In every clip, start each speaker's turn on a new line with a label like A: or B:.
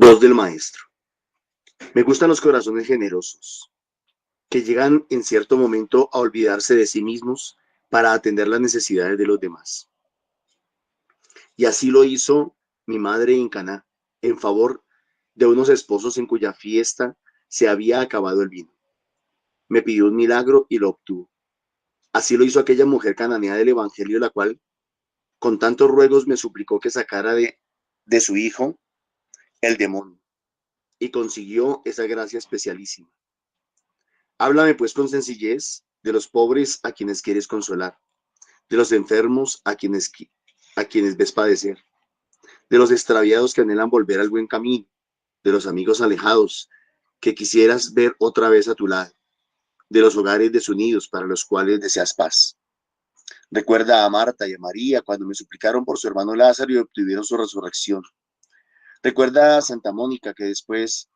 A: Voz del maestro. Me gustan los corazones generosos, que llegan en cierto momento a olvidarse de sí mismos para atender las necesidades de los demás. Y así lo hizo mi madre en Caná, en favor de unos esposos en cuya fiesta se había acabado el vino. Me pidió un milagro y lo obtuvo. Así lo hizo aquella mujer cananea del Evangelio, la cual con tantos ruegos me suplicó que sacara de su hijo el demonio, y consiguió esa gracia especialísima. Háblame pues con sencillez de los pobres a quienes quieres consolar, de los enfermos a quienes ves padecer, de los extraviados que anhelan volver al buen camino, de los amigos alejados que quisieras ver otra vez a tu lado, de los hogares desunidos para los cuales deseas paz. Recuerda a Marta y a María cuando me suplicaron por su hermano Lázaro y obtuvieron su resurrección. Recuerda a Santa Mónica que después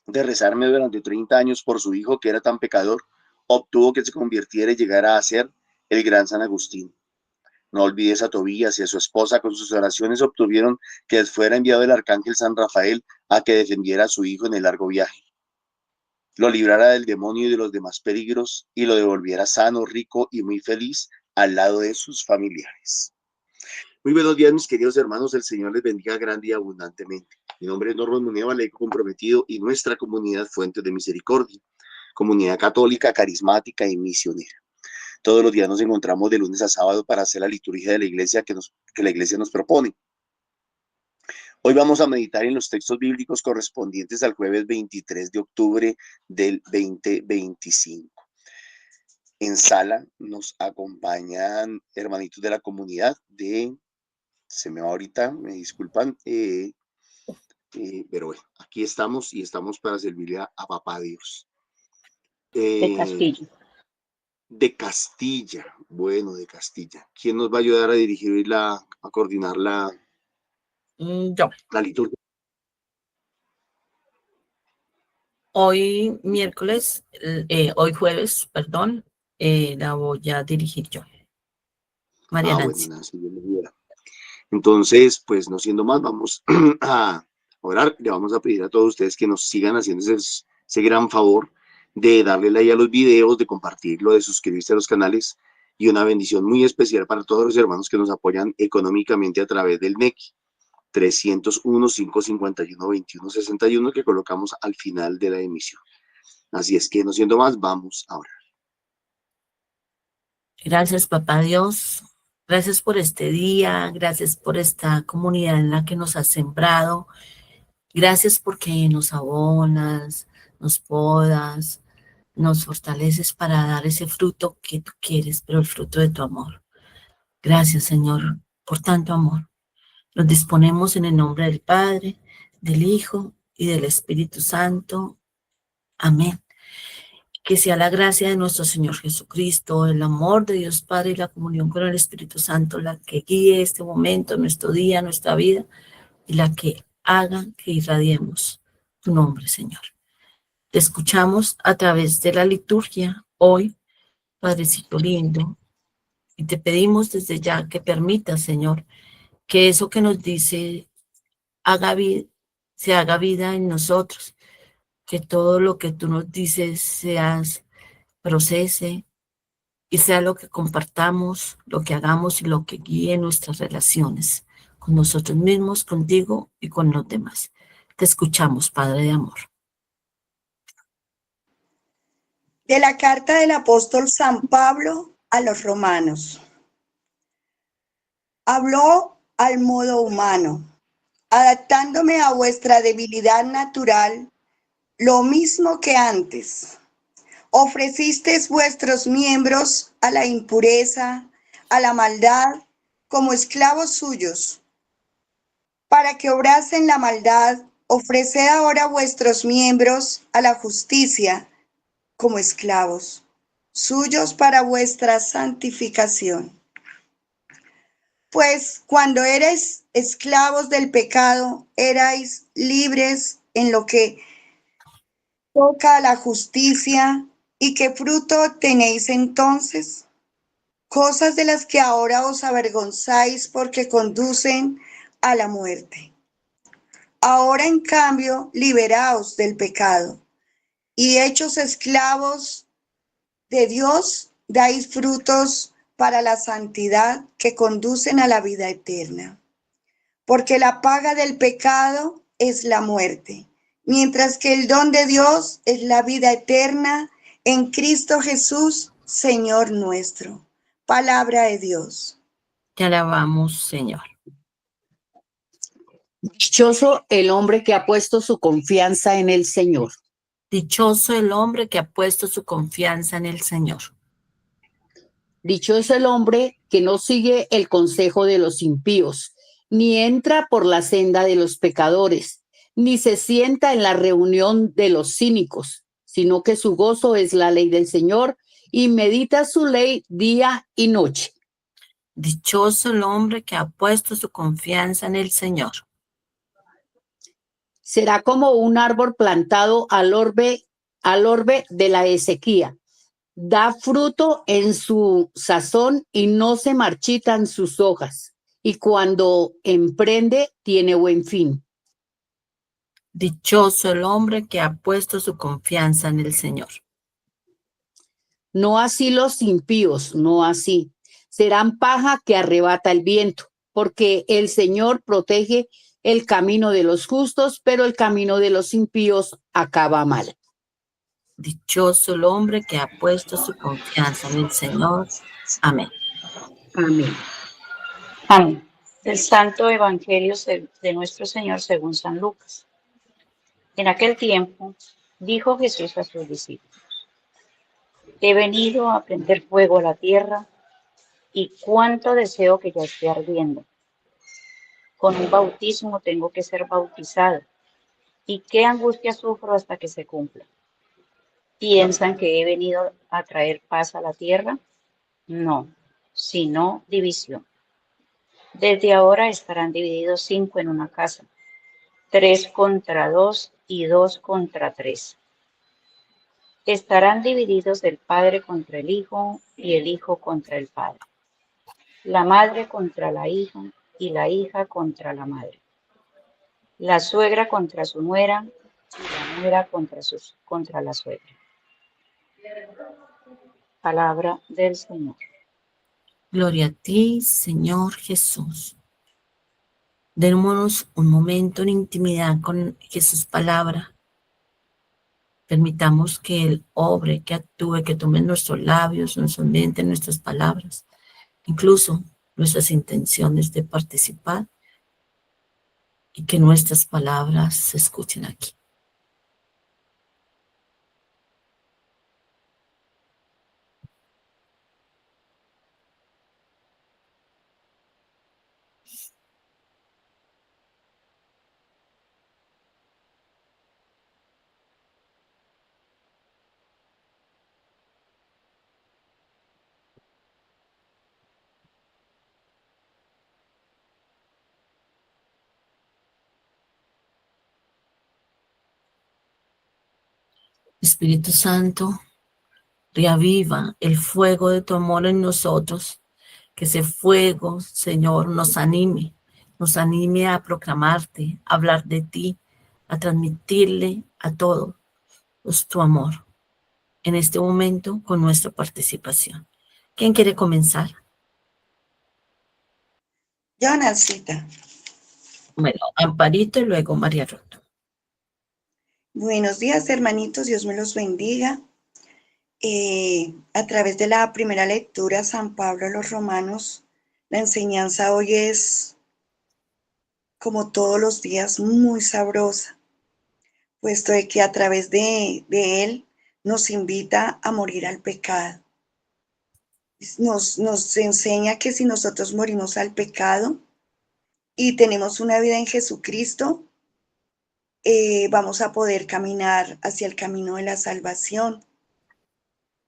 A: de rezarme durante 30 años por su hijo que era tan pecador, obtuvo que se convirtiera y llegara a ser el gran San Agustín. No olvides a Tobías y a su esposa, con sus oraciones obtuvieron que fuera enviado el arcángel San Rafael a que defendiera a su hijo en el largo viaje, lo librara del demonio y de los demás peligros y lo devolviera sano, rico y muy feliz al lado de sus familiares. Muy buenos días, mis queridos hermanos. El Señor les bendiga grande y abundantemente. Mi nombre es Norman Muneva, laico comprometido, y nuestra comunidad Fuentes de Misericordia, comunidad católica, carismática y misionera. Todos los días nos encontramos de lunes a sábado para hacer la liturgia de la iglesia que la iglesia nos propone. Hoy vamos a meditar en los textos bíblicos correspondientes al jueves 23 de octubre del 2025. En sala nos acompañan hermanitos de la comunidad se me va ahorita, me disculpan, pero bueno, aquí estamos y estamos para servirle a Papá Dios.
B: De Castillo.
A: De Castilla, bueno, de Castilla. ¿Quién nos va a ayudar a dirigir a coordinar la liturgia?
B: Hoy jueves, perdón, la voy a dirigir yo. María Nancy.
A: Bueno, Nancy, bienvenida. Entonces, pues no siendo más, vamos a orar. Le vamos a pedir a todos ustedes que nos sigan haciendo ese gran favor de darle like a los videos, de compartirlo, de suscribirse a los canales, y una bendición muy especial para todos los hermanos que nos apoyan económicamente a través del NECI 301-551-2161 que colocamos al final de la emisión. Así es que, no siendo más, vamos a orar.
B: Gracias, Papá Dios. Gracias por este día, gracias por esta comunidad en la que nos has sembrado. Gracias porque nos abonas, nos podas, nos fortaleces para dar ese fruto que tú quieres, pero el fruto de tu amor. Gracias, Señor, por tanto amor. Nos disponemos en el nombre del Padre, del Hijo y del Espíritu Santo. Amén. Que sea la gracia de nuestro Señor Jesucristo, el amor de Dios Padre y la comunión con el Espíritu Santo la que guíe este momento, nuestro día, nuestra vida, y la que haga que irradiemos tu nombre, Señor. Te escuchamos a través de la liturgia hoy, Padrecito lindo, y te pedimos desde ya que permitas, Señor, que eso que nos dice se haga vida en nosotros, que todo lo que tú nos dices procese y sea lo que compartamos, lo que hagamos y lo que guíe nuestras relaciones con nosotros mismos, contigo y con los demás. Te escuchamos, Padre de amor.
C: De la carta del apóstol San Pablo a los romanos. Habló al modo humano, adaptándome a vuestra debilidad natural, lo mismo que antes. Ofrecisteis vuestros miembros a la impureza, a la maldad, como esclavos suyos. Para que obrasen la maldad, ofreced ahora vuestros miembros a la justicia, como esclavos suyos para vuestra santificación. Pues cuando erais esclavos del pecado, erais libres en lo que toca a la justicia. ¿Y qué fruto tenéis entonces? Cosas de las que ahora os avergonzáis porque conducen a la muerte. Ahora, en cambio, liberaos del pecado y hechos esclavos de Dios, dais frutos para la santidad que conducen a la vida eterna. Porque la paga del pecado es la muerte, mientras que el don de Dios es la vida eterna en Cristo Jesús, Señor nuestro. Palabra de Dios.
B: Te alabamos, Señor.
D: Dichoso el hombre que ha puesto su confianza en el Señor.
B: Dichoso el hombre que ha puesto su confianza en el Señor.
D: Dichoso el hombre que no sigue el consejo de los impíos, ni entra por la senda de los pecadores, ni se sienta en la reunión de los cínicos, sino que su gozo es la ley del Señor y medita su ley día y noche.
B: Dichoso el hombre que ha puesto su confianza en el Señor.
D: Será como un árbol plantado al orbe de la sequía. Da fruto en su sazón y no se marchitan sus hojas. Y cuando emprende, tiene buen fin.
B: Dichoso el hombre que ha puesto su confianza en el Señor.
D: No así los impíos, no así. Serán paja que arrebata el viento, porque el Señor protege el camino de los justos, pero el camino de los impíos acaba mal.
B: Dichoso el hombre que ha puesto su confianza en el Señor. Amén.
D: Amén.
E: Amén. Del Santo Evangelio de nuestro Señor según San Lucas. En aquel tiempo dijo Jesús a sus discípulos: he venido a prender fuego a la tierra, y cuánto deseo que ya esté ardiendo. Con un bautismo tengo que ser bautizado, y qué angustia sufro hasta que se cumpla. ¿Piensan que he venido a traer paz a la tierra? No, sino división. Desde ahora estarán divididos 5 en una casa, 3 contra 2 y 2 contra 3. Estarán divididos el padre contra el hijo y el hijo contra el padre, la madre contra la hija y la hija contra la madre, la suegra contra su nuera y la nuera contra la suegra. Palabra del Señor.
B: Gloria a ti, Señor Jesús. Démonos un momento en intimidad con Jesús palabra. Permitamos que Él obre, que actúe, que tome nuestros labios, nuestra mente, nuestras palabras, incluso nuestras intenciones de participar, y que nuestras palabras se escuchen aquí. Espíritu Santo, reaviva el fuego de tu amor en nosotros, que ese fuego, Señor, nos anime a proclamarte, a hablar de ti, a transmitirle a todos tu amor en este momento con nuestra participación. ¿Quién quiere comenzar?
C: Yo, Nancita.
B: Bueno, Amparito y luego María Roto.
C: Buenos días, hermanitos. Dios me los bendiga. A través de la primera lectura, San Pablo a los Romanos, la enseñanza hoy es, como todos los días, muy sabrosa, puesto de que a través de él nos invita a morir al pecado. Nos enseña que si nosotros morimos al pecado y tenemos una vida en Jesucristo, vamos a poder caminar hacia el camino de la salvación.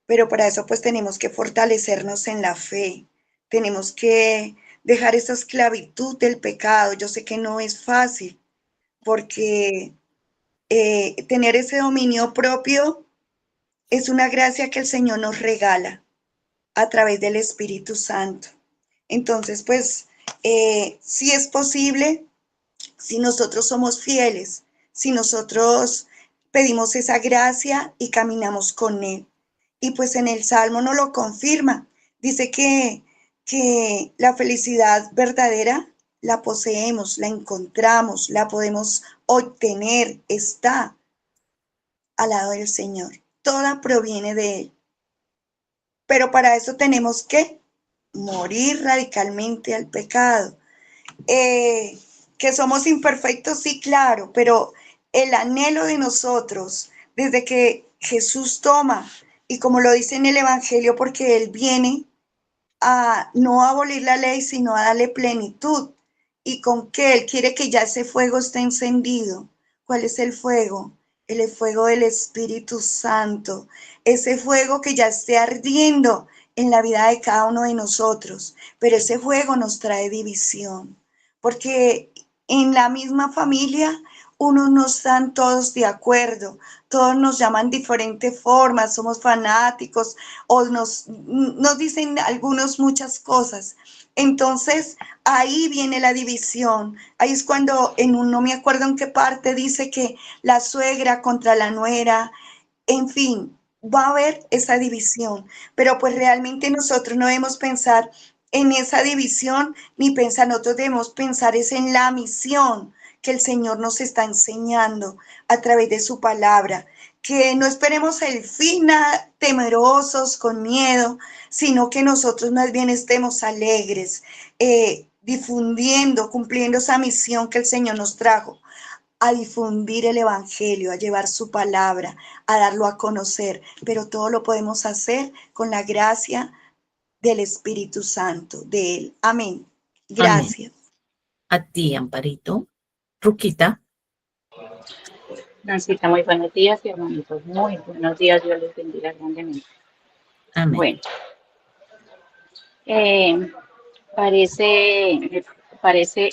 C: Pero para eso pues tenemos que fortalecernos en la fe, tenemos que dejar esa esclavitud del pecado. Yo sé que no es fácil, porque tener ese dominio propio es una gracia que el Señor nos regala a través del Espíritu Santo. Entonces, pues, sí es posible Si nosotros somos fieles, si nosotros pedimos esa gracia y caminamos con Él. Y pues en el Salmo nos lo confirma. Dice que la felicidad verdadera la poseemos, la encontramos, la podemos obtener, está al lado del Señor. Toda proviene de Él. Pero para eso tenemos que morir radicalmente al pecado. Que somos imperfectos, sí, claro, pero el anhelo de nosotros, desde que Jesús toma, y como lo dice en el Evangelio, porque Él viene a no abolir la ley, sino a darle plenitud, y con que Él quiere que ya ese fuego esté encendido. ¿Cuál es el fuego? El fuego del Espíritu Santo, ese fuego que ya esté ardiendo en la vida de cada uno de nosotros, pero ese fuego nos trae división, porque en la misma familia unos no están todos de acuerdo, todos nos llaman diferentes formas, somos fanáticos o nos dicen algunos muchas cosas. Entonces ahí viene la división, ahí es cuando no me acuerdo en qué parte dice que la suegra contra la nuera, en fin, va a haber esa división, pero pues realmente nosotros no debemos pensar en esa división, ni pensar, nosotros debemos pensar es en la misión que el Señor nos está enseñando a través de su palabra, que no esperemos el fin temerosos, con miedo, sino que nosotros más bien estemos alegres, difundiendo, cumpliendo esa misión que el Señor nos trajo, a difundir el Evangelio, a llevar su palabra, a darlo a conocer, pero todo lo podemos hacer con la gracia del Espíritu Santo, de Él. Amén.
B: Amén.
C: Gracias.
B: A ti, Amparito. Ruquita.
E: Nancita, muy buenos días y hermanitos, muy buenos días, Dios les bendiga grandemente.
B: Amén.
E: Bueno, parece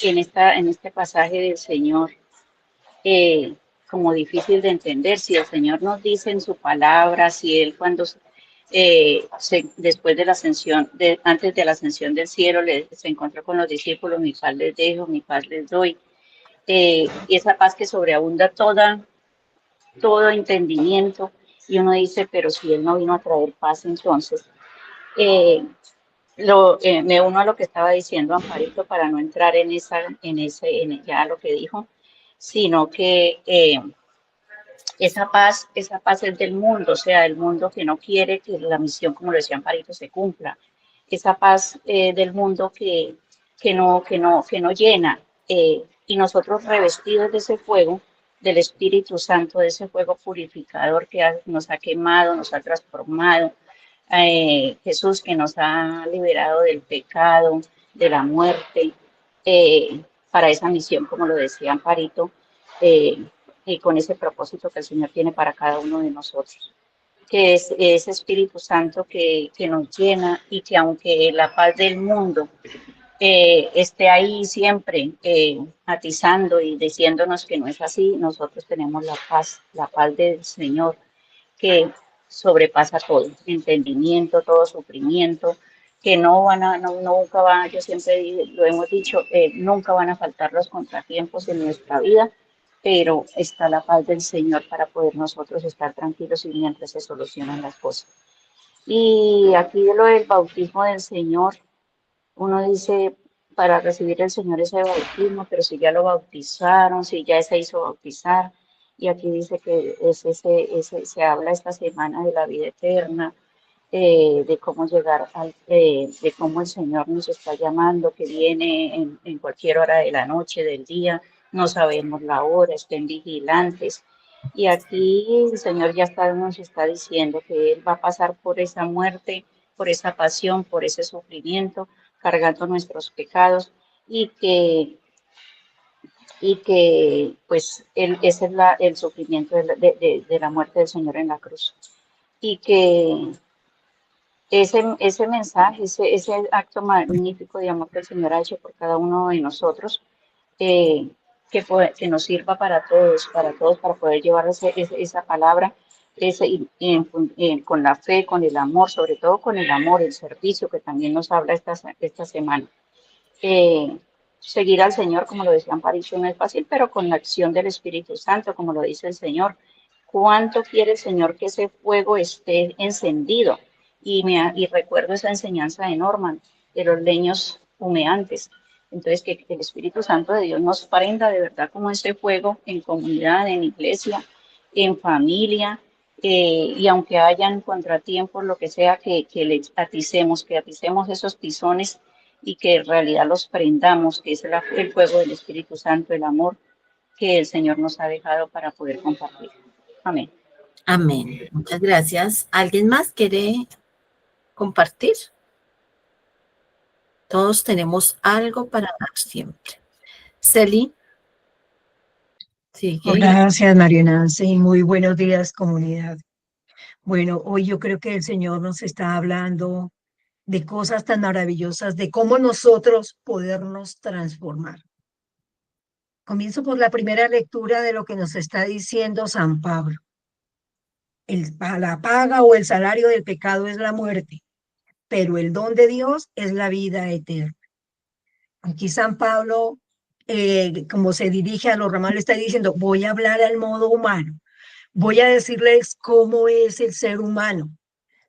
E: en este pasaje del Señor como difícil de entender. Si el Señor nos dice en su palabra, si Él cuando después de la ascensión, antes de la ascensión del cielo, se encontró con los discípulos, mi paz les dejo, mi paz les doy, y esa paz que sobreabunda todo entendimiento, y uno dice, pero si Él no vino a traer paz, entonces, me uno a lo que estaba diciendo Amparito para no entrar en ya lo que dijo, sino que esa paz es del mundo, o sea, el mundo que no quiere que la misión, como lo decía Amparito, se cumpla. Esa paz del mundo que no llena. Y nosotros revestidos de ese fuego, del Espíritu Santo, de ese fuego purificador que nos ha quemado, nos ha transformado. Jesús que nos ha liberado del pecado, de la muerte, para esa misión, como lo decía Amparito, y con ese propósito que el Señor tiene para cada uno de nosotros, que es ese Espíritu Santo que nos llena y que aunque la paz del mundo esté ahí siempre atizando y diciéndonos que no es así, nosotros tenemos la paz del Señor que sobrepasa todo entendimiento, todo sufrimiento, que nunca van, yo siempre lo hemos dicho, nunca van a faltar los contratiempos en nuestra vida, pero está la paz del Señor para poder nosotros estar tranquilos y mientras se solucionan las cosas. Y aquí de lo del bautismo del Señor, uno dice, para recibir el Señor ese bautismo, pero si ya lo bautizaron, si ya se hizo bautizar, y aquí dice que se habla esta semana de la vida eterna, de cómo llegar de cómo el Señor nos está llamando, que viene en cualquier hora de la noche, del día, no sabemos la hora, estén vigilantes. Y aquí el Señor nos está diciendo que Él va a pasar por esa muerte, por esa pasión, por ese sufrimiento, cargando nuestros pecados y que pues ese es el sufrimiento de la muerte del Señor en la cruz. Y que ese mensaje, ese acto magnífico de amor que el Señor ha hecho por cada uno de nosotros, que nos sirva para todos, para poder llevar esa palabra con la fe, con el amor, sobre todo con el amor, el servicio que también nos habla esta semana. Seguir al Señor, como lo decía Aparicio, no es fácil, pero con la acción del Espíritu Santo, como lo dice el Señor. ¿Cuánto quiere el Señor que ese fuego esté encendido? Y recuerdo esa enseñanza de Norman, de los leños humeantes. Entonces, que el Espíritu Santo de Dios nos prenda de verdad como ese fuego en comunidad, en iglesia, en familia, y aunque hayan contratiempos, lo que sea, que aticemos esos tizones y que en realidad los prendamos, que es el fuego del Espíritu Santo, el amor que el Señor nos ha dejado para poder compartir. Amén.
B: Amén. Muchas gracias. ¿Alguien más quiere compartir? Todos tenemos algo para dar siempre. Celi, sigue.
F: Gracias, María Nancy. Muy buenos días, comunidad. Bueno, hoy yo creo que el Señor nos está hablando de cosas tan maravillosas, de cómo nosotros podernos transformar. Comienzo por la primera lectura de lo que nos está diciendo San Pablo. La paga o el salario del pecado es la muerte, pero el don de Dios es la vida eterna. Aquí San Pablo, como se dirige a los romanos, le está diciendo, voy a hablar al modo humano. Voy a decirles cómo es el ser humano,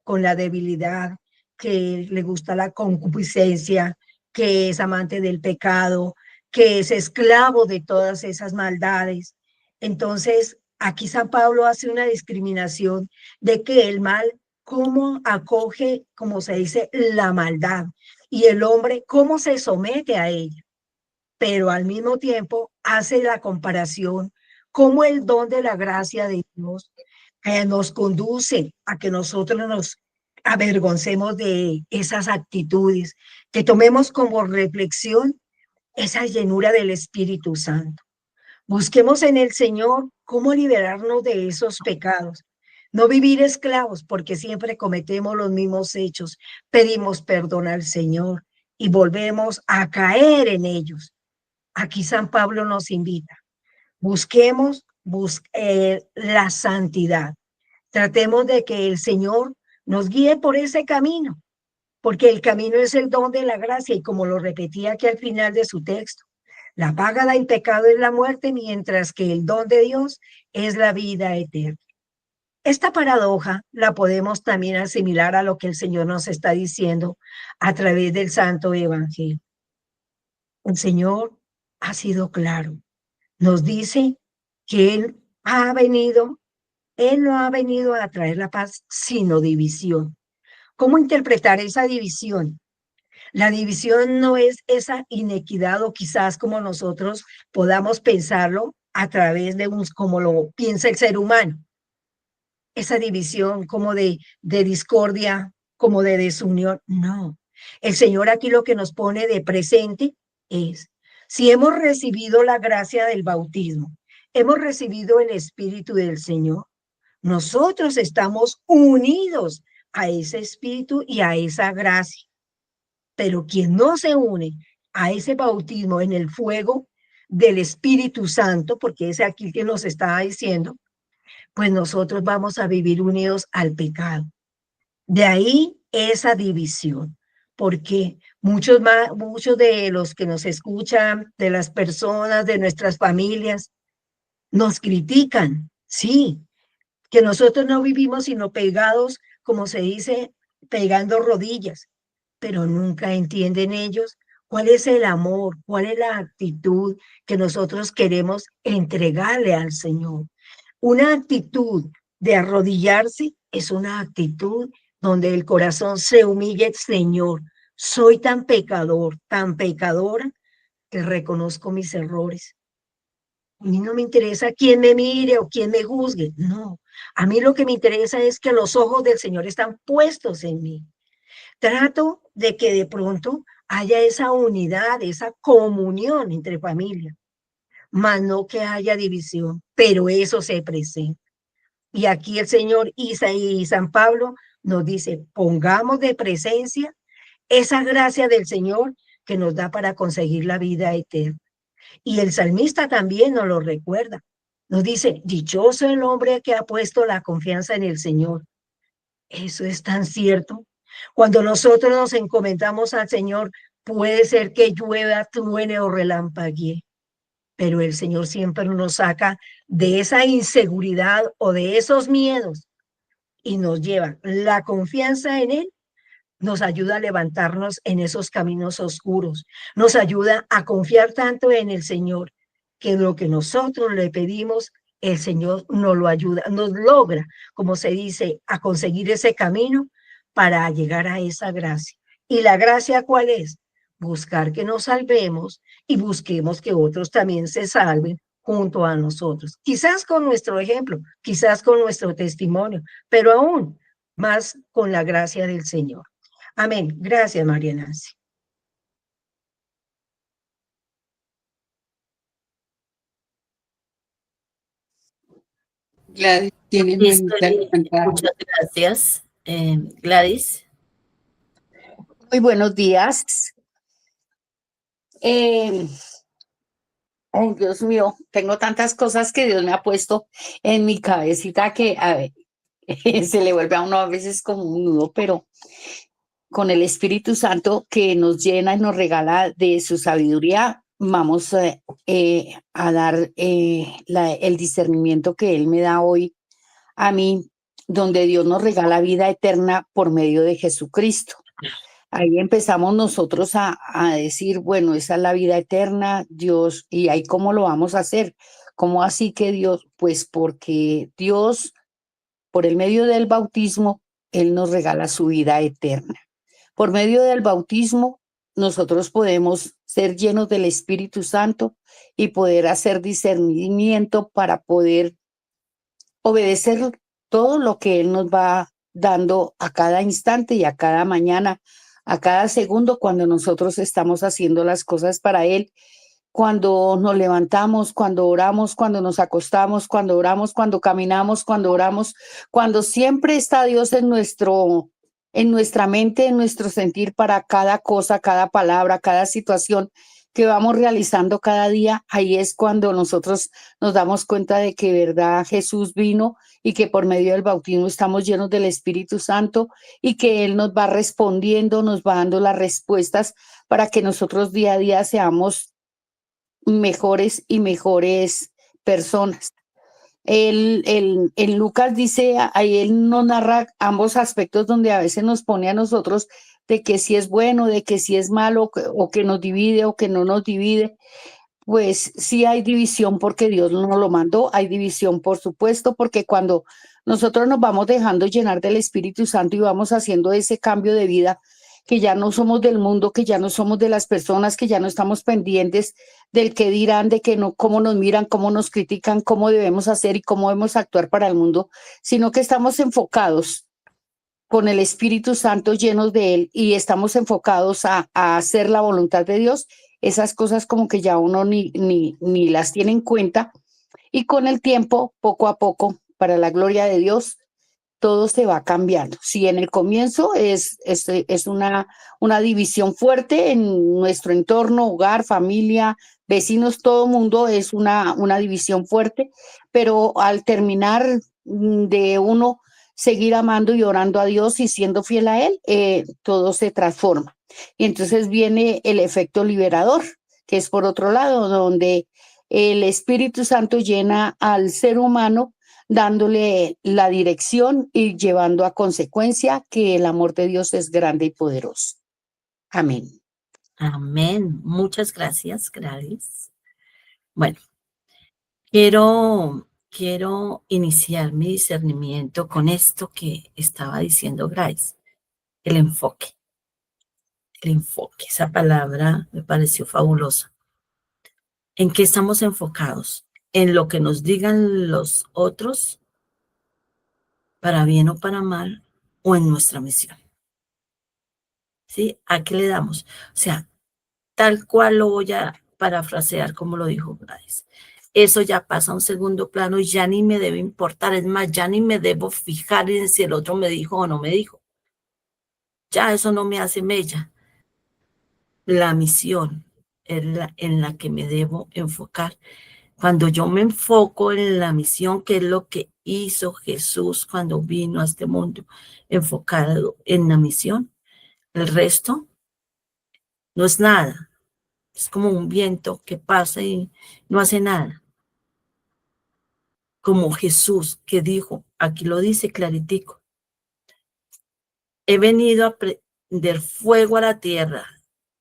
F: con la debilidad, que le gusta la concupiscencia, que es amante del pecado, que es esclavo de todas esas maldades. Entonces, aquí San Pablo hace una discriminación de que el mal, cómo acoge, como se dice, la maldad, y el hombre, cómo se somete a ella. Pero al mismo tiempo hace la comparación, cómo el don de la gracia de Dios nos conduce a que nosotros nos avergoncemos de esas actitudes, que tomemos como reflexión esa llenura del Espíritu Santo. Busquemos en el Señor cómo liberarnos de esos pecados. No vivir esclavos, porque siempre cometemos los mismos hechos. Pedimos perdón al Señor y volvemos a caer en ellos. Aquí San Pablo nos invita. Busquemos la santidad. Tratemos de que el Señor nos guíe por ese camino, porque el camino es el don de la gracia, y como lo repetía aquí al final de su texto, la paga del pecado es la muerte, mientras que el don de Dios es la vida eterna. Esta paradoja la podemos también asimilar a lo que el Señor nos está diciendo a través del Santo Evangelio. El Señor ha sido claro. Nos dice que Él no ha venido a traer la paz, sino división. ¿Cómo interpretar esa división? La división no es esa inequidad, o quizás como nosotros podamos pensarlo a través de como lo piensa el ser humano. Esa división como de discordia, como de desunión. No. El Señor aquí lo que nos pone de presente es, si hemos recibido la gracia del bautismo, hemos recibido el Espíritu del Señor, nosotros estamos unidos a ese Espíritu y a esa gracia. Pero quien no se une a ese bautismo en el fuego del Espíritu Santo, porque es aquí que nos está diciendo, pues nosotros vamos a vivir unidos al pecado. De ahí esa división, porque muchos de los que nos escuchan, de las personas, de nuestras familias, nos critican, sí, que nosotros no vivimos sino pegados, como se dice, pegando rodillas, pero nunca entienden ellos cuál es el amor, cuál es la actitud que nosotros queremos entregarle al Señor. Una actitud de arrodillarse es una actitud donde el corazón se humilla. Señor, soy tan pecador, tan pecadora, que reconozco mis errores. A mí no me interesa quién me mire o quién me juzgue, no. A mí lo que me interesa es que los ojos del Señor están puestos en mí. Trato de que de pronto haya esa unidad, esa comunión entre familia, más no que haya división, pero eso se presenta. Y aquí el Señor y San Pablo nos dice, pongamos de presencia esa gracia del Señor que nos da para conseguir la vida eterna. Y el salmista también nos lo recuerda. Nos dice, dichoso el hombre que ha puesto la confianza en el Señor. Eso es tan cierto. Cuando nosotros nos encomendamos al Señor, puede ser que llueva, truene o relampaguee, pero el Señor siempre nos saca de esa inseguridad o de esos miedos y nos lleva la confianza en Él, nos ayuda a levantarnos en esos caminos oscuros, nos ayuda a confiar tanto en el Señor, que lo que nosotros le pedimos, el Señor nos lo ayuda, nos logra, como se dice, a conseguir ese camino para llegar a esa gracia. ¿Y la gracia cuál es? Buscar que nos salvemos y busquemos que otros también se salven junto a nosotros. Quizás con nuestro ejemplo, quizás con nuestro testimonio, pero aún más con la gracia del Señor. Amén. Gracias, María Nancy.
D: Gladys tiene
B: Listo,
D: manita levantada.
B: muchas gracias. Gladys.
D: Muy buenos días. Ay, Dios mío, tengo tantas cosas que Dios me ha puesto en mi cabecita que a ver, se le vuelve a uno a veces como un nudo, pero con el Espíritu Santo que nos llena y nos regala de su sabiduría, vamos a dar el discernimiento que Él me da hoy a mí, donde Dios nos regala vida eterna por medio de Jesucristo. Ahí empezamos nosotros a decir, bueno, esa es la vida eterna, Dios, y ahí cómo lo vamos a hacer. ¿Cómo así que Dios? Pues porque Dios, por el medio del bautismo, Él nos regala su vida eterna. Por medio del bautismo, nosotros podemos ser llenos del Espíritu Santo y poder hacer discernimiento para poder obedecer todo lo que Él nos va dando a cada instante y a cada mañana, a cada segundo, cuando nosotros estamos haciendo las cosas para Él, cuando nos levantamos, cuando oramos, cuando nos acostamos, cuando oramos, cuando caminamos, cuando oramos, cuando siempre está Dios en nuestra mente, en nuestro sentir para cada cosa, cada palabra, cada situación que vamos realizando cada día. Ahí es cuando nosotros nos damos cuenta de que verdad Jesús vino y que por medio del bautismo estamos llenos del Espíritu Santo y que Él nos va respondiendo, nos va dando las respuestas para que nosotros día a día seamos mejores y mejores personas. En Lucas dice, ahí él nos narra ambos aspectos donde a veces nos pone a nosotros de que si es bueno, de que si es malo, o que nos divide o que no nos divide. Pues sí hay división porque Dios nos lo mandó, hay división por supuesto, porque cuando nosotros nos vamos dejando llenar del Espíritu Santo y vamos haciendo ese cambio de vida, que ya no somos del mundo, que ya no somos de las personas, que ya no estamos pendientes del que dirán, de que no, cómo nos miran, cómo nos critican, cómo debemos hacer y cómo debemos actuar para el mundo, sino que estamos enfocados con el Espíritu Santo llenos de Él y estamos enfocados a hacer la voluntad de Dios. Esas cosas como que ya uno ni las tiene en cuenta, y con el tiempo, poco a poco, para la gloria de Dios, todo se va cambiando. Si en el comienzo es una división fuerte en nuestro entorno, hogar, familia, vecinos, todo mundo es una división fuerte, pero al terminar de uno seguir amando y orando a Dios y siendo fiel a Él, todo se transforma. Y entonces viene el efecto liberador, que es por otro lado, donde el Espíritu Santo llena al ser humano dándole la dirección y llevando a consecuencia que el amor de Dios es grande y poderoso. Amén.
B: Amén. Muchas gracias, Gladys. Bueno, quiero iniciar mi discernimiento con esto que estaba diciendo Gladys, el enfoque. El enfoque, esa palabra me pareció fabulosa. ¿En qué estamos enfocados? ¿En lo que nos digan los otros, para bien o para mal, o en nuestra misión? ¿Sí? ¿A qué le damos? O sea, tal cual lo voy a parafrasear como lo dijo Gladys. Eso ya pasa a un segundo plano y ya ni me debe importar. Es más, ya ni me debo fijar en si el otro me dijo o no me dijo. Ya eso no me hace mella. La misión es en la que me debo enfocar. Cuando yo me enfoco en la misión, que es lo que hizo Jesús cuando vino a este mundo, enfocado en la misión, el resto no es nada. Es como un viento que pasa y no hace nada. Como Jesús que dijo, aquí lo dice claritico, he venido a prender fuego a la tierra.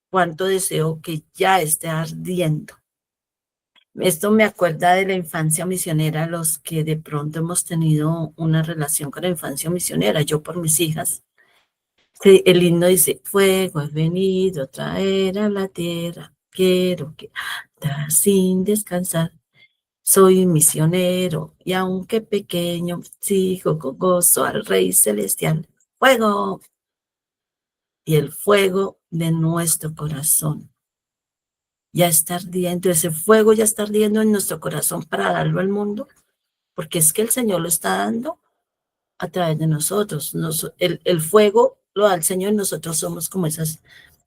B: Cuánto deseo que ya esté ardiendo. Esto me acuerda de la infancia misionera, los que de pronto hemos tenido una relación con la infancia misionera, yo por mis hijas. Sí, el himno dice, fuego has venido a traer a la tierra, quiero que arda sin descansar. Soy misionero y aunque pequeño, sigo con gozo al Rey Celestial. Fuego. Y el fuego de nuestro corazón ya está ardiendo, ese fuego ya está ardiendo en nuestro corazón para darlo al mundo, porque es que el Señor lo está dando a través de nosotros. El fuego lo da el Señor y nosotros somos como esas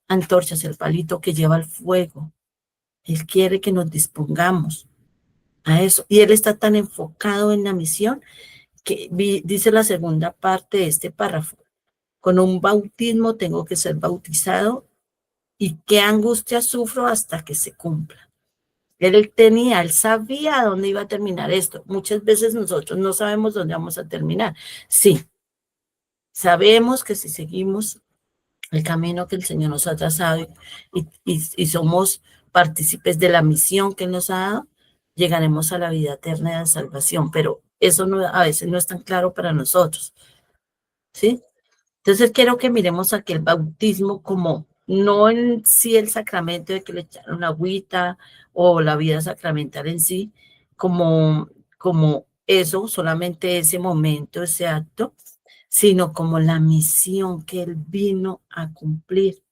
B: antorchas, el palito que lleva el fuego. Él quiere que nos dispongamos a eso. Y Él está tan enfocado en la misión que dice la segunda parte de este párrafo. Con un bautismo tengo que ser bautizado y qué angustia sufro hasta que se cumpla. Él sabía dónde iba a terminar esto. Muchas veces nosotros no sabemos dónde vamos a terminar. Sí, sabemos que si seguimos el camino que el Señor nos ha trazado y somos partícipes de la misión que Él nos ha dado, llegaremos a la vida eterna de la salvación, pero eso no, a veces no es tan claro para nosotros, ¿sí? Entonces quiero que miremos aquel bautismo como no en sí el sacramento de que le echaron agüita o la vida sacramental en sí, como eso, solamente ese momento, ese acto, sino como la misión que Él vino a cumplir.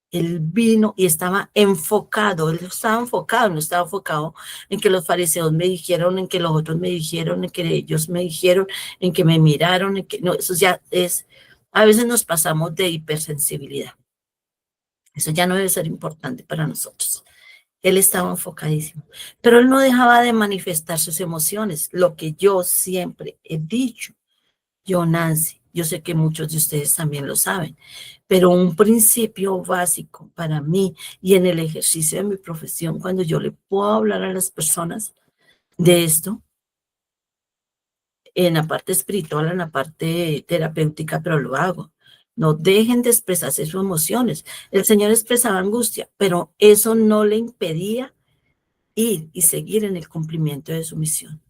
B: Él vino y estaba enfocado, no estaba enfocado en que los fariseos me dijeron, en que los otros me dijeron, en que ellos me dijeron, en que me miraron, en que no, eso ya es, a veces nos pasamos de hipersensibilidad. Eso ya no debe ser importante para nosotros. Él estaba enfocadísimo, pero él no dejaba de manifestar sus emociones, lo que yo siempre he dicho. Yo, Nancy, yo sé que muchos de ustedes también lo saben, pero un principio básico para mí y en el ejercicio de mi profesión, cuando yo le puedo hablar a las personas de esto, en la parte espiritual, en la parte terapéutica, pero lo hago. No dejen de expresarse sus emociones. El Señor expresaba angustia, pero eso no le impedía ir y seguir en el cumplimiento de su misión.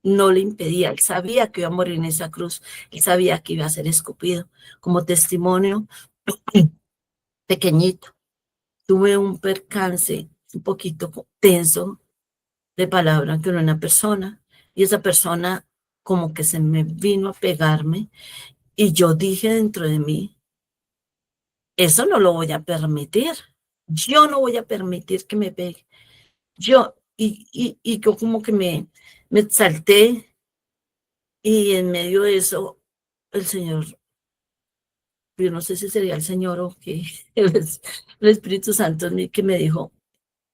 B: No le impedía, él sabía que iba a morir en esa cruz, él sabía que iba a ser escupido. Como testimonio pequeñito, tuve un percance un poquito tenso de palabra con una persona y esa persona como que se me vino a pegarme y yo dije dentro de mí, eso no lo voy a permitir, yo no voy a permitir que me pegue. Yo como que me exalté y en medio de eso el Señor, yo no sé si sería el Señor o que el Espíritu Santo en mí que me dijo,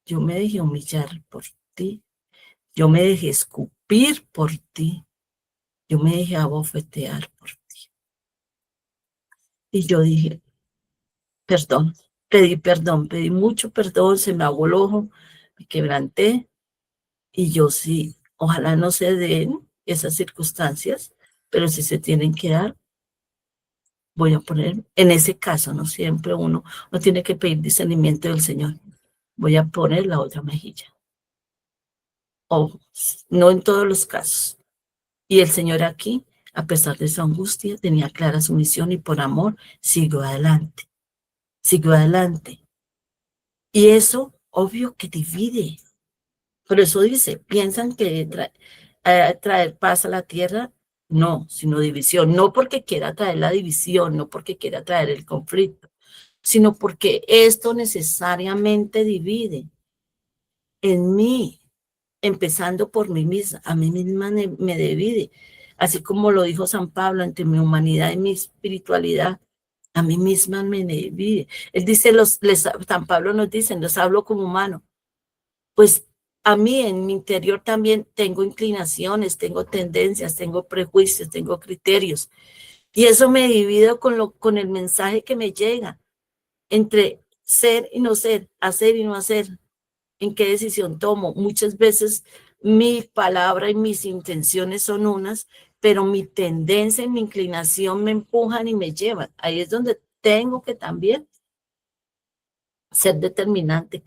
B: yo me dejé humillar por ti, yo me dejé escupir por ti, yo me dejé abofetear por ti. Y yo dije, perdón, pedí mucho perdón, se me aguó el ojo, me quebranté y yo sí, ojalá no se den esas circunstancias, pero si se tienen que dar, voy a poner, en ese caso, no siempre uno tiene que pedir discernimiento del Señor. Voy a poner la otra mejilla. O no en todos los casos. Y el Señor aquí, a pesar de su angustia, tenía clara su misión y por amor siguió adelante. Siguió adelante. Y eso, obvio que divide. Por eso dice, piensan que traer paz a la tierra, no, sino división. No porque quiera traer la división, no porque quiera traer el conflicto, sino porque esto necesariamente divide en mí, empezando por mí misma. A mí misma me divide. Así como lo dijo San Pablo, entre mi humanidad y mi espiritualidad, a mí misma me divide. Él dice, San Pablo nos dice, los hablo como humano. Pues a mí en mi interior también tengo inclinaciones, tengo tendencias, tengo prejuicios, tengo criterios. Y eso me divido con el mensaje que me llega. Entre ser y no ser, hacer y no hacer. ¿En qué decisión tomo? Muchas veces mi palabra y mis intenciones son unas, pero mi tendencia y mi inclinación me empujan y me llevan. Ahí es donde tengo que también ser determinante,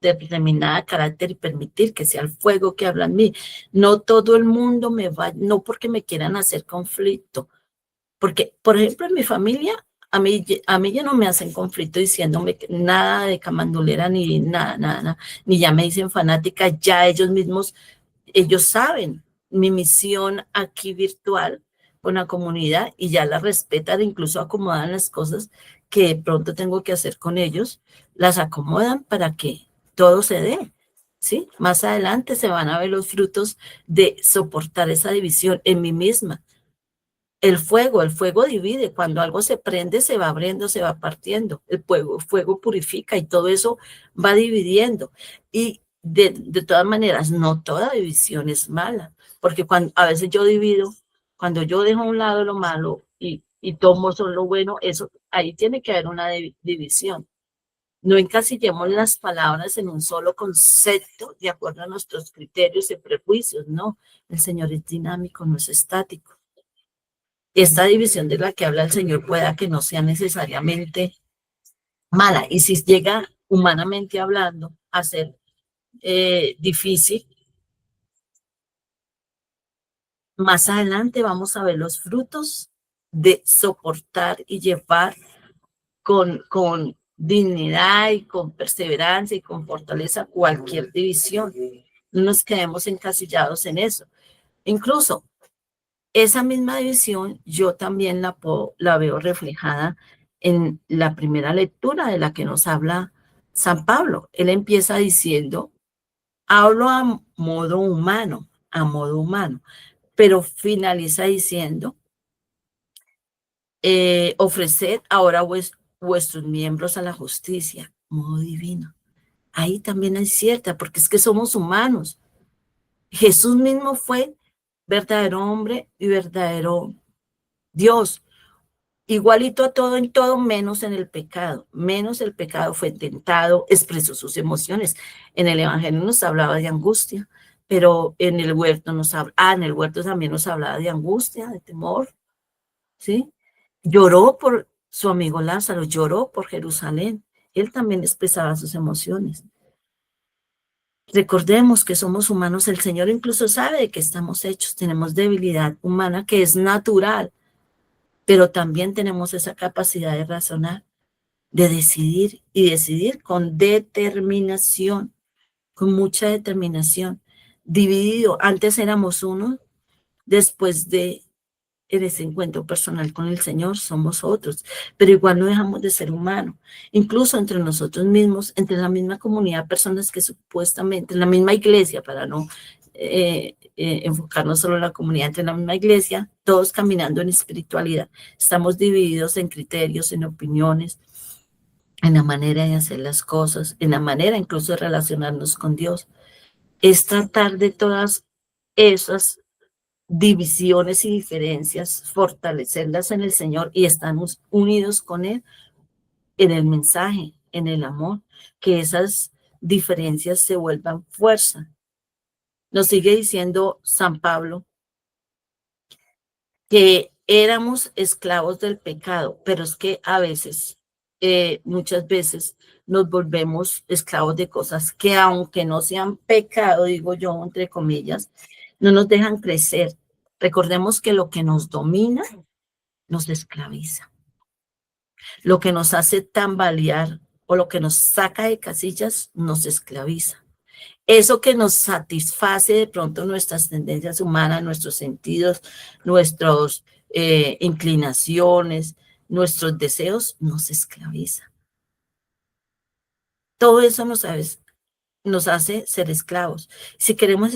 B: determinada carácter y permitir que sea el fuego que habla en mí. No todo el mundo me va, no porque me quieran hacer conflicto, porque, por ejemplo, en mi familia, a mí ya no me hacen conflicto diciéndome nada de camandulera ni nada, nada, nada, ni ya me dicen fanática, ya ellos mismos, ellos saben mi misión aquí virtual con la comunidad y ya la respetan, incluso acomodan las cosas que de pronto tengo que hacer con ellos, las acomodan para que todo se dé. ¿Sí? Más adelante se van a ver los frutos de soportar esa división en mí misma. El fuego divide, cuando algo se prende, se va abriendo, se va partiendo, el fuego purifica y todo eso va dividiendo. Y de todas maneras, no toda división es mala, porque cuando, a veces yo divido, cuando yo dejo a un lado lo malo y tomo solo lo bueno, eso, ahí tiene que haber una división. No encasillemos las palabras en un solo concepto de acuerdo a nuestros criterios y prejuicios, no, el Señor es dinámico, no es estático. Esta división de la que habla el Señor pueda que no sea necesariamente mala. Y si llega humanamente hablando a ser difícil, más adelante vamos a ver los frutos de soportar y llevar con dignidad y con perseverancia y con fortaleza cualquier división. No nos quedemos encasillados en eso. Incluso esa misma división yo también la veo reflejada en la primera lectura de la que nos habla San Pablo. Él empieza diciendo, hablo a modo humano, pero finaliza diciendo, ofreced ahora vuestros miembros a la justicia, modo divino. Ahí también es cierta, porque es que somos humanos. Jesús mismo fue verdadero hombre y verdadero Dios, igualito a todo en todo, menos en el pecado. Menos el pecado, fue tentado, expresó sus emociones. En el Evangelio nos hablaba de angustia, pero en el huerto en el huerto también nos hablaba de angustia, de temor, ¿sí? Lloró por su amigo Lázaro, lloró por Jerusalén. Él también expresaba sus emociones. Recordemos que somos humanos, el Señor incluso sabe de qué estamos hechos, tenemos debilidad humana que es natural, pero también tenemos esa capacidad de razonar, de decidir y decidir con determinación, con mucha determinación. Dividido, antes éramos uno, después de ese encuentro personal con el Señor somos otros, pero igual no dejamos de ser humanos, incluso entre nosotros mismos, entre la misma comunidad, personas que supuestamente, en la misma iglesia, para no enfocarnos solo en la comunidad, entre la misma iglesia, todos caminando en espiritualidad, estamos divididos en criterios, en opiniones, en la manera de hacer las cosas, en la manera incluso de relacionarnos con Dios. Es tratar de todas esas divisiones y diferencias, fortalecerlas en el Señor y estamos unidos con Él en el mensaje, en el amor, que esas diferencias se vuelvan fuerza. Nos sigue diciendo San Pablo que éramos esclavos del pecado, pero es que a veces, muchas veces nos volvemos esclavos de cosas que aunque no sean pecado, digo yo, entre comillas, no nos dejan crecer. Recordemos que lo que nos domina nos esclaviza. Lo que nos hace tambalear o lo que nos saca de casillas nos esclaviza. Eso que nos satisface de pronto nuestras tendencias humanas, nuestros sentidos, nuestras inclinaciones, nuestros deseos, nos esclaviza. Todo eso nos hace ser esclavos. Si queremos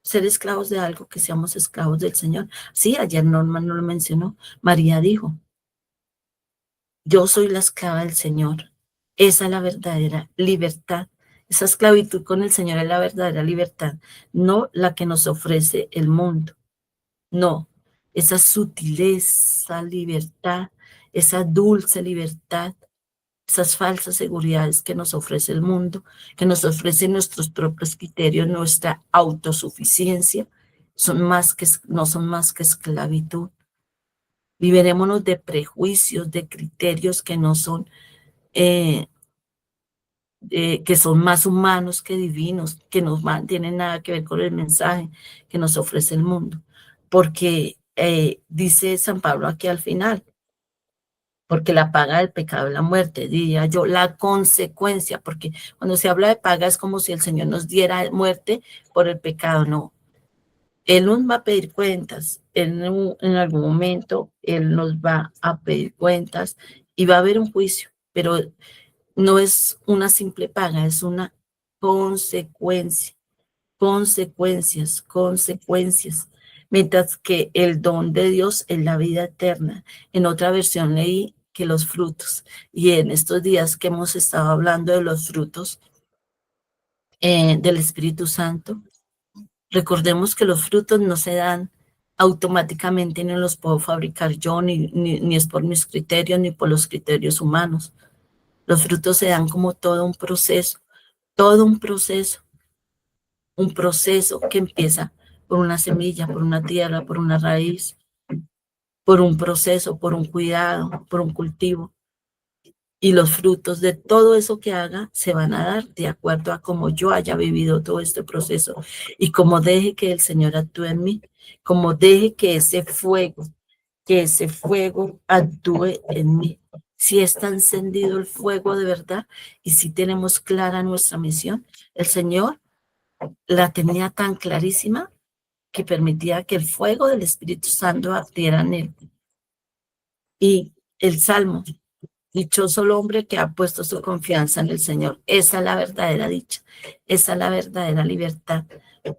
B: ser esclavos de algo, que seamos esclavos del Señor. Sí, ayer Norma no lo mencionó. María dijo, yo soy la esclava del Señor. Esa es la verdadera libertad. Esa esclavitud con el Señor es la verdadera libertad, no la que nos ofrece el mundo. No, esa sutileza, libertad, esa dulce libertad esas falsas seguridades que nos ofrece el mundo, que nos ofrecen nuestros propios criterios, nuestra autosuficiencia, no son más que esclavitud. Liberémonos de prejuicios, de criterios que no son, que son más humanos que divinos, que no tienen nada que ver con el mensaje que nos ofrece el mundo. Porque dice San Pablo aquí al final, porque la paga del pecado es la muerte, diría yo, la consecuencia, porque cuando se habla de paga es como si el Señor nos diera muerte por el pecado, no. Él nos va a pedir cuentas, en algún momento Él nos va a pedir cuentas y va a haber un juicio, pero no es una simple paga, es una consecuencia, consecuencias. Mientras que el don de Dios es la vida eterna. En otra versión leí que los frutos, y en estos días que hemos estado hablando de los frutos del Espíritu Santo, recordemos que los frutos no se dan automáticamente, ni los puedo fabricar yo, ni es por mis criterios, ni por los criterios humanos. Los frutos se dan como todo un proceso que empieza por una semilla, por una tierra, por una raíz, por un proceso, por un cuidado, por un cultivo. Y los frutos de todo eso que haga se van a dar de acuerdo a cómo yo haya vivido todo este proceso y como deje que el Señor actúe en mí, como deje que ese fuego actúe en mí. Si está encendido el fuego de verdad y si tenemos clara nuestra misión, el Señor la tenía tan clarísima que permitía que el fuego del Espíritu Santo ardiera en él. Y el Salmo, dichoso el hombre que ha puesto su confianza en el Señor. Esa es la verdadera dicha, esa es la verdadera libertad.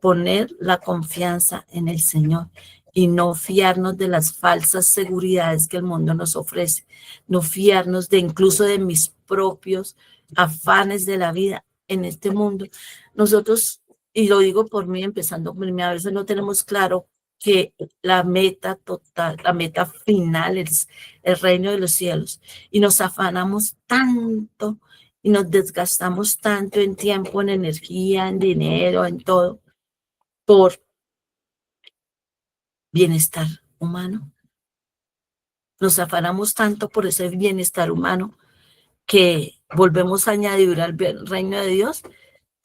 B: Poner la confianza en el Señor y no fiarnos de las falsas seguridades que el mundo nos ofrece, no fiarnos de incluso de mis propios afanes de la vida en este mundo. Nosotros, y lo digo por mí, empezando por mí, a veces no tenemos claro que la meta total, la meta final es el reino de los cielos. Y nos afanamos tanto y nos desgastamos tanto en tiempo, en energía, en dinero, en todo, por bienestar humano. Nos afanamos tanto por ese bienestar humano que volvemos a añadir al reino de Dios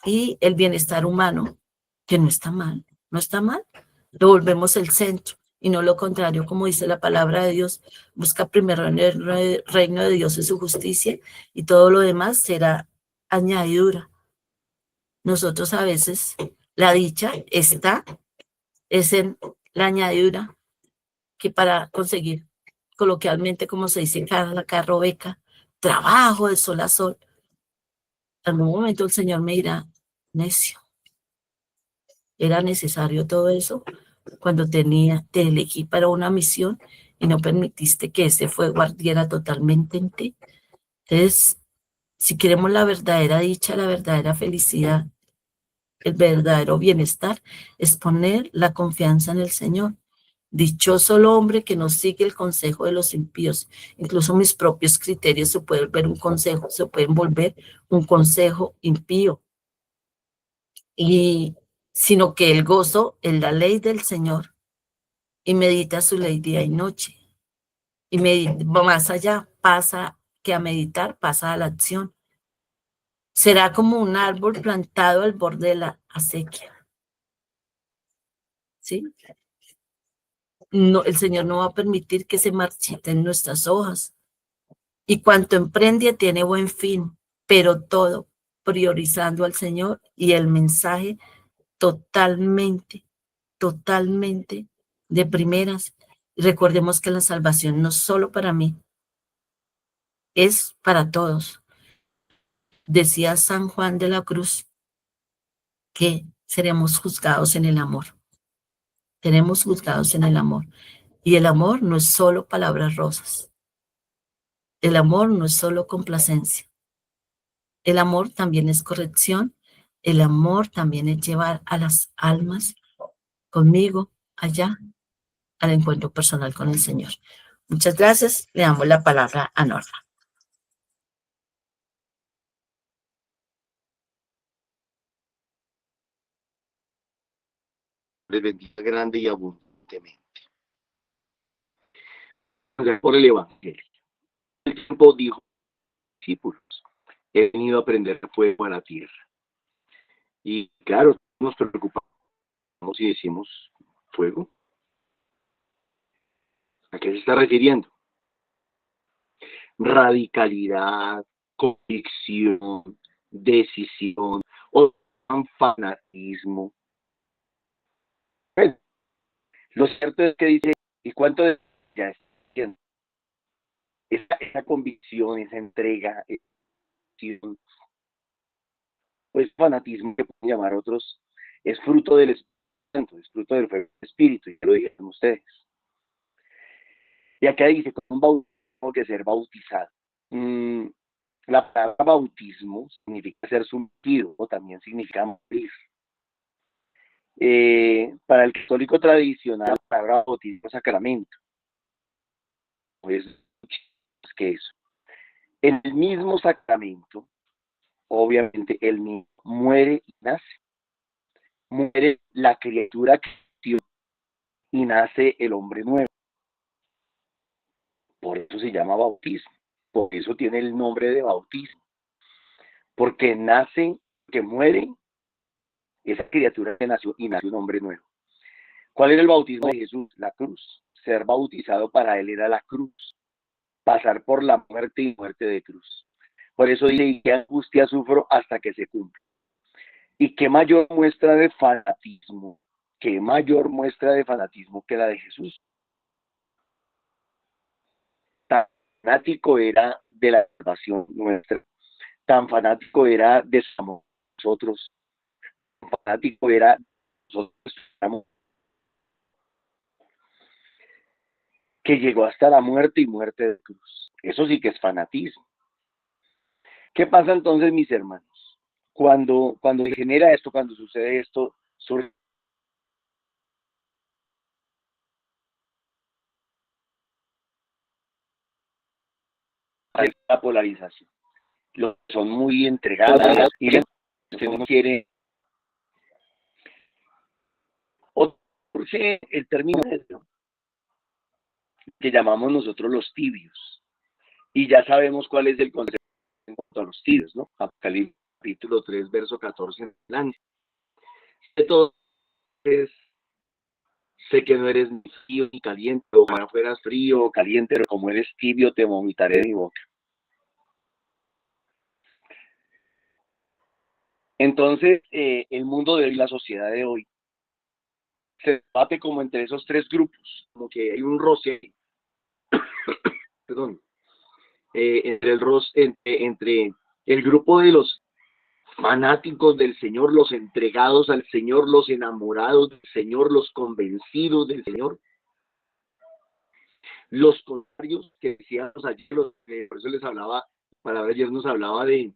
B: y el bienestar humano, que no está mal, lo volvemos el centro y no lo contrario, como dice la palabra de Dios. Busca primero el reino de Dios y su justicia y todo lo demás será añadidura. Nosotros a veces la dicha es en la añadidura, que para conseguir, coloquialmente como se dice, carro beca, trabajo de sol a sol. En algún momento el Señor me dirá, necio, era necesario todo eso cuando te elegí para una misión y no permitiste que ese fuego ardiera totalmente en ti. Entonces, si queremos la verdadera dicha, la verdadera felicidad, el verdadero bienestar, es poner la confianza en el Señor. Dichoso el hombre que no sigue el consejo de los impíos. Incluso mis propios criterios se pueden volver un consejo, se pueden volver un consejo impío. Sino que el gozo en la ley del Señor y medita su ley día y noche. Y más allá, pasa que a meditar, pasa a la acción. Será como un árbol plantado al borde de la acequia. ¿Sí? No, el Señor no va a permitir que se marchiten nuestras hojas. Y cuanto emprende tiene buen fin, pero todo priorizando al Señor y el mensaje totalmente de primeras. Recordemos que la salvación no es solo para mí, es para todos. Decía San Juan de la Cruz que seremos juzgados en el amor. Seremos juzgados en el amor. Y el amor no es solo palabras rosas. El amor no es solo complacencia. El amor también es corrección. El amor también es llevar a las almas conmigo allá al encuentro personal con el Señor. Muchas gracias. Le damos la palabra a Norma.
A: les bendiga grande y abundantemente. Por el Evangelio. El tiempo dijo a los discípulos, he venido a prender fuego a la tierra. Y claro, nos preocupamos y decimos, ¿fuego? ¿A qué se está refiriendo? Radicalidad, convicción, decisión o fanatismo. Bueno, lo cierto es que dice, ¿y cuánto de ya está haciendo? Esa convicción, esa entrega, pues fanatismo que pueden llamar otros, es fruto del Espíritu Santo, es fruto del fuego del Espíritu, y lo dijeron ustedes. Y acá dice, con un bautismo tengo que ser bautizado. La palabra bautismo significa ser sumergido, o también significa morir. Para el católico tradicional, la palabra bautismo es sacramento. Pues es que eso. En el mismo sacramento, obviamente, el niño muere y nace. Muere la criatura que nació y nace el hombre nuevo. Por eso se llama bautismo. Por eso tiene el nombre de bautismo. Porque nace, que muere esa criatura que nació y nace un hombre nuevo. ¿Cuál era el bautismo de Jesús? La cruz. Ser bautizado para él era la cruz. Pasar por la muerte y muerte de cruz. Por eso dice, y qué angustia sufro hasta que se cumpla. Y qué mayor muestra de fanatismo, qué mayor muestra de fanatismo que la de Jesús. Tan fanático era de la salvación nuestra, tan fanático era de nosotros, tan fanático era de nosotros, que llegó hasta la muerte y muerte de cruz. Eso sí que es fanatismo. ¿Qué pasa entonces, mis hermanos? Cuando se genera esto, cuando sucede esto, surge la polarización. Los que son muy entregados y los que no quieren. O surge el término que llamamos nosotros los tibios. Y ya sabemos cuál es el concepto en cuanto a los tibios, ¿no? Apocalipsis capítulo 3, verso 14 en adelante. Entonces, sé que no eres ni frío ni caliente, ojalá fueras frío o caliente, pero como eres tibio te vomitaré de mi boca. Entonces, el mundo de hoy, la sociedad de hoy, se debate como entre esos tres grupos, como que hay un roce, perdón, entre el grupo de los fanáticos del Señor, los entregados al Señor, los enamorados del Señor, los convencidos del Señor, los contrarios que decíamos ayer, por eso les hablaba, para ayer nos hablaba de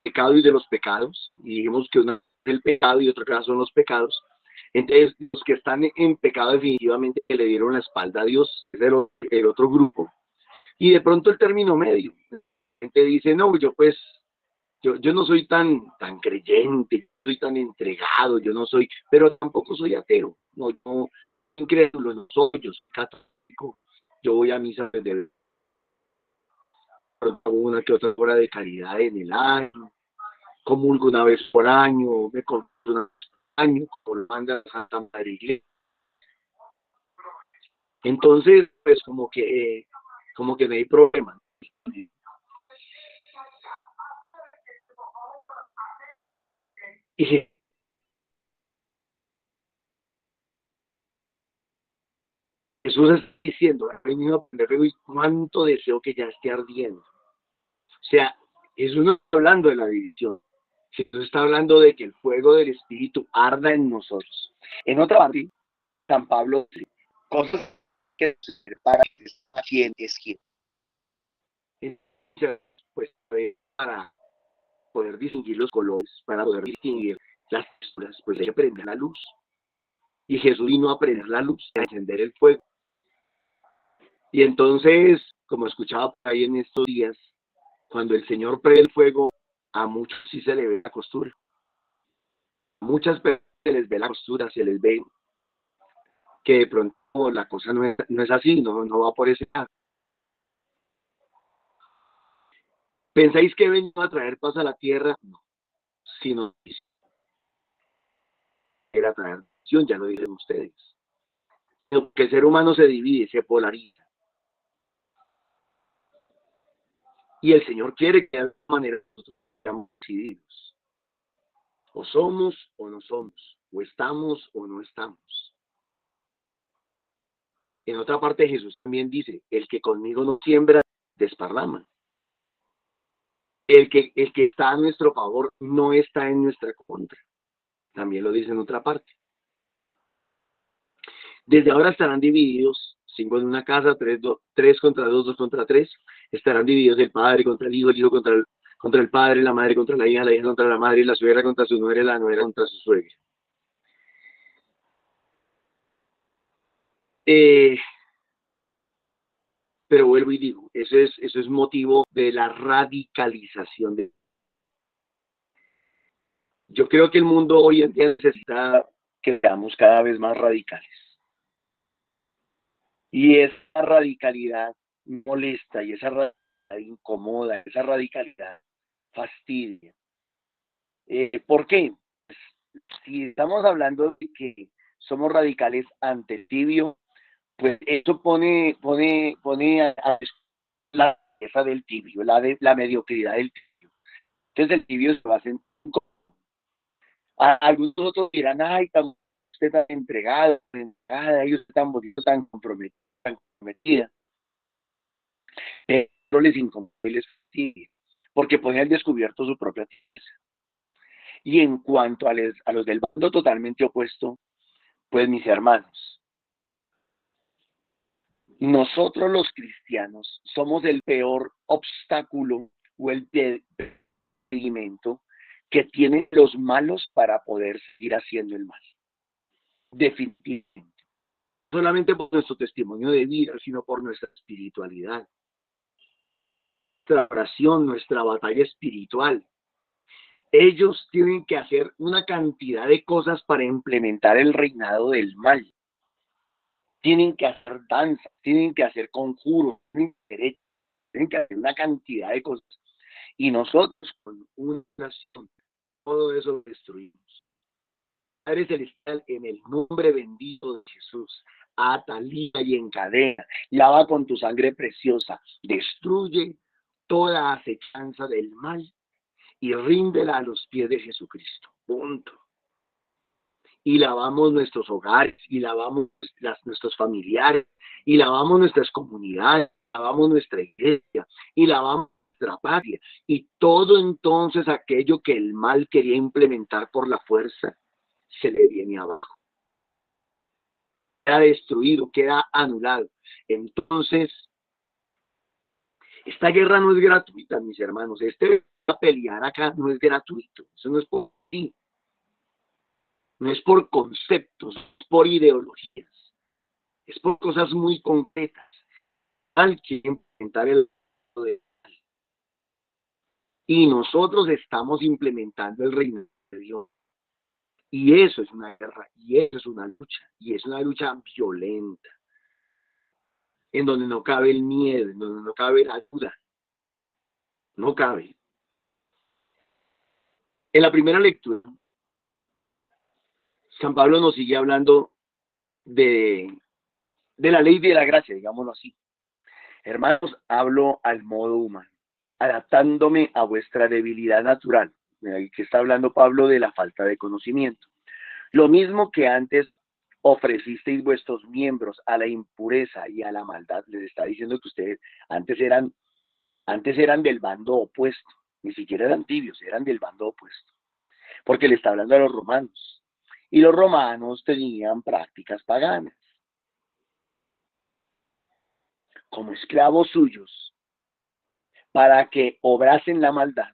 A: pecado y de los pecados, y dijimos que una es el pecado y otra cosa son los pecados. Entonces, los que están en pecado definitivamente que le dieron la espalda a Dios, es el otro grupo. Y de pronto el término medio. La gente dice, no, yo no soy tan creyente, no soy tan entregado, yo no soy, pero tampoco soy ateo. No, yo soy incrédulo, no soy, yo soy católico. Yo voy a misa desde una que otra hora de caridad en el año, comulgo una vez por año, me compro una vez por año, como lo manda Santa Madre Iglesia. Entonces, pues como que no hay problema. Y Jesús está diciendo, he venido a prender fuego y cuánto deseo que ya esté ardiendo. O sea, Jesús no está hablando de la división. Jesús está hablando de que el fuego del Espíritu arda en nosotros. En otra parte, San Pablo dice, cosas que para quién es quién. Pues para poder distinguir los colores, para poder distinguir las texturas, pues hay que prender la luz. Y Jesús vino a prender la luz, a encender el fuego. Y entonces, como escuchaba por ahí en estos días, cuando el Señor prende el fuego, a muchos sí se le ve la costura. Muchas personas se les ve la postura, se les ve que de pronto la cosa no es así, no va por ese lado. ¿Pensáis que he venido a traer paz a la tierra? No, sino era traer división, ya lo dijeron ustedes. Que el ser humano se divide, se polariza. Y el Señor quiere que de alguna manera nosotros seamos decididos. O somos o no somos, o estamos o no estamos. En otra parte Jesús también dice, el que conmigo no siembra, desparrama. El que está a nuestro favor no está en nuestra contra. También lo dice en otra parte. Desde ahora estarán divididos, 5 en una casa, 3 contra 2, 2 contra 3. Estarán divididos el padre contra el hijo contra el padre, la madre contra la hija contra la madre, la suegra contra su nuera, la nuera contra su suegra. Pero vuelvo y digo, eso es motivo de la radicalización. Yo creo que el mundo hoy en día necesita que seamos cada vez más radicales. Y esa radicalidad molesta, y esa radicalidad incomoda, esa radicalidad fastidia. ¿Por qué? Si estamos hablando de que somos radicales ante el tibio, pues eso pone a la belleza del tibio, la mediocridad del tibio. Entonces el tibio se va a hacer. Algunos otros dirán, ay, usted tan entregada, y usted tan bonito, tan comprometida. Pero les incomoda y les fastidia, porque pone al descubierto su propia tibieza. Y en cuanto a los del bando totalmente opuesto, pues mis hermanos, nosotros los cristianos somos el peor obstáculo o el impedimento que tienen los malos para poder seguir haciendo el mal. Definitivamente. No solamente por nuestro testimonio de vida, sino por nuestra espiritualidad. Nuestra oración, nuestra batalla espiritual. Ellos tienen que hacer una cantidad de cosas para implementar el reinado del mal. Tienen que hacer danzas, tienen que hacer conjuros, tienen que hacer una cantidad de cosas. Y nosotros, con una nación, todo eso lo destruimos. Padre Celestial, en el nombre bendito de Jesús, ata, liga y encadena, lava con tu sangre preciosa, destruye toda acechanza del mal y ríndela a los pies de Jesucristo. Punto. Y lavamos nuestros hogares, y lavamos nuestros familiares, y lavamos nuestras comunidades, lavamos nuestra iglesia, y lavamos nuestra patria, y todo entonces aquello que el mal quería implementar por la fuerza, se le viene abajo. Queda destruido, queda anulado. Entonces, esta guerra no es gratuita, mis hermanos. Pelear acá no es gratuito. Eso no es por ti. No es por conceptos, es por ideologías. Es por cosas muy concretas. Al que implementar el de mal. Y nosotros estamos implementando el reino de Dios. Y eso es una guerra, y eso es una lucha, y es una lucha violenta, en donde no cabe el miedo, en donde no cabe la duda, no cabe. En la primera lectura, San Pablo nos sigue hablando de la ley de la gracia, digámoslo así. Hermanos, hablo al modo humano, adaptándome a vuestra debilidad natural. Aquí está hablando Pablo de la falta de conocimiento. Lo mismo que antes ofrecisteis vuestros miembros a la impureza y a la maldad. Les está diciendo que ustedes antes eran del bando opuesto. Ni siquiera eran tibios, eran del bando opuesto. Porque le está hablando a los romanos. Y los romanos tenían prácticas paganas. Como esclavos suyos, para que obrasen la maldad,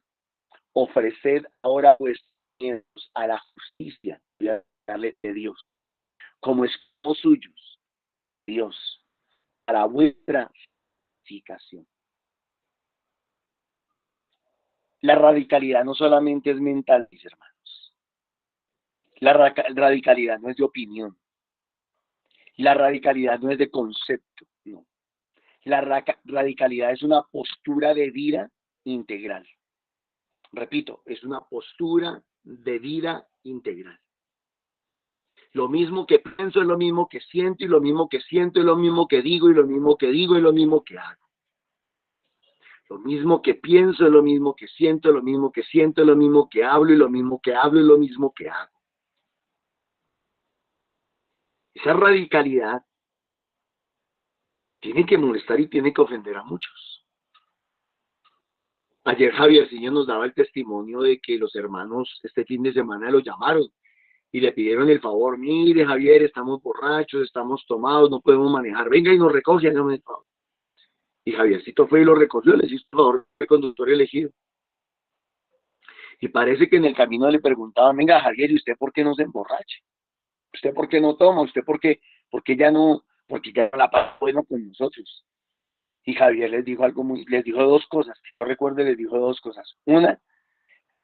A: ofreced ahora vuestros miembros a la justicia de Dios. Como esclavos suyos, Dios, para vuestra santificación. La radicalidad no solamente es mental, mis hermanos.
G: radicalidad no es de opinión. La radicalidad no es de concepto, no. La radicalidad es una postura de vida integral. Repito, es una postura de vida integral. Lo mismo que pienso es lo mismo que siento, y lo mismo que siento es lo mismo que digo, y lo mismo que digo es lo mismo que hago. Lo mismo que pienso es lo mismo que siento, lo mismo que siento es lo mismo que hablo, y lo mismo que hablo es lo mismo que hago. Esa radicalidad tiene que molestar y tiene que ofender a muchos. Ayer Javiercillo nos daba el testimonio de que los hermanos este fin de semana lo llamaron y le pidieron el favor: mire, Javier, estamos borrachos, estamos tomados, no podemos manejar, venga y nos recoge, hágame el favor. Y Javiercito fue y lo recogió, le hizo el favor el conductor elegido. Y parece que en el camino le preguntaban: venga, Javier, ¿y usted por qué no se emborracha? ¿Usted por qué no toma? ¿Usted por qué ya no la pasa bueno con nosotros? Y Javier les dijo les dijo dos cosas, que yo recuerdo, les dijo dos cosas. Una,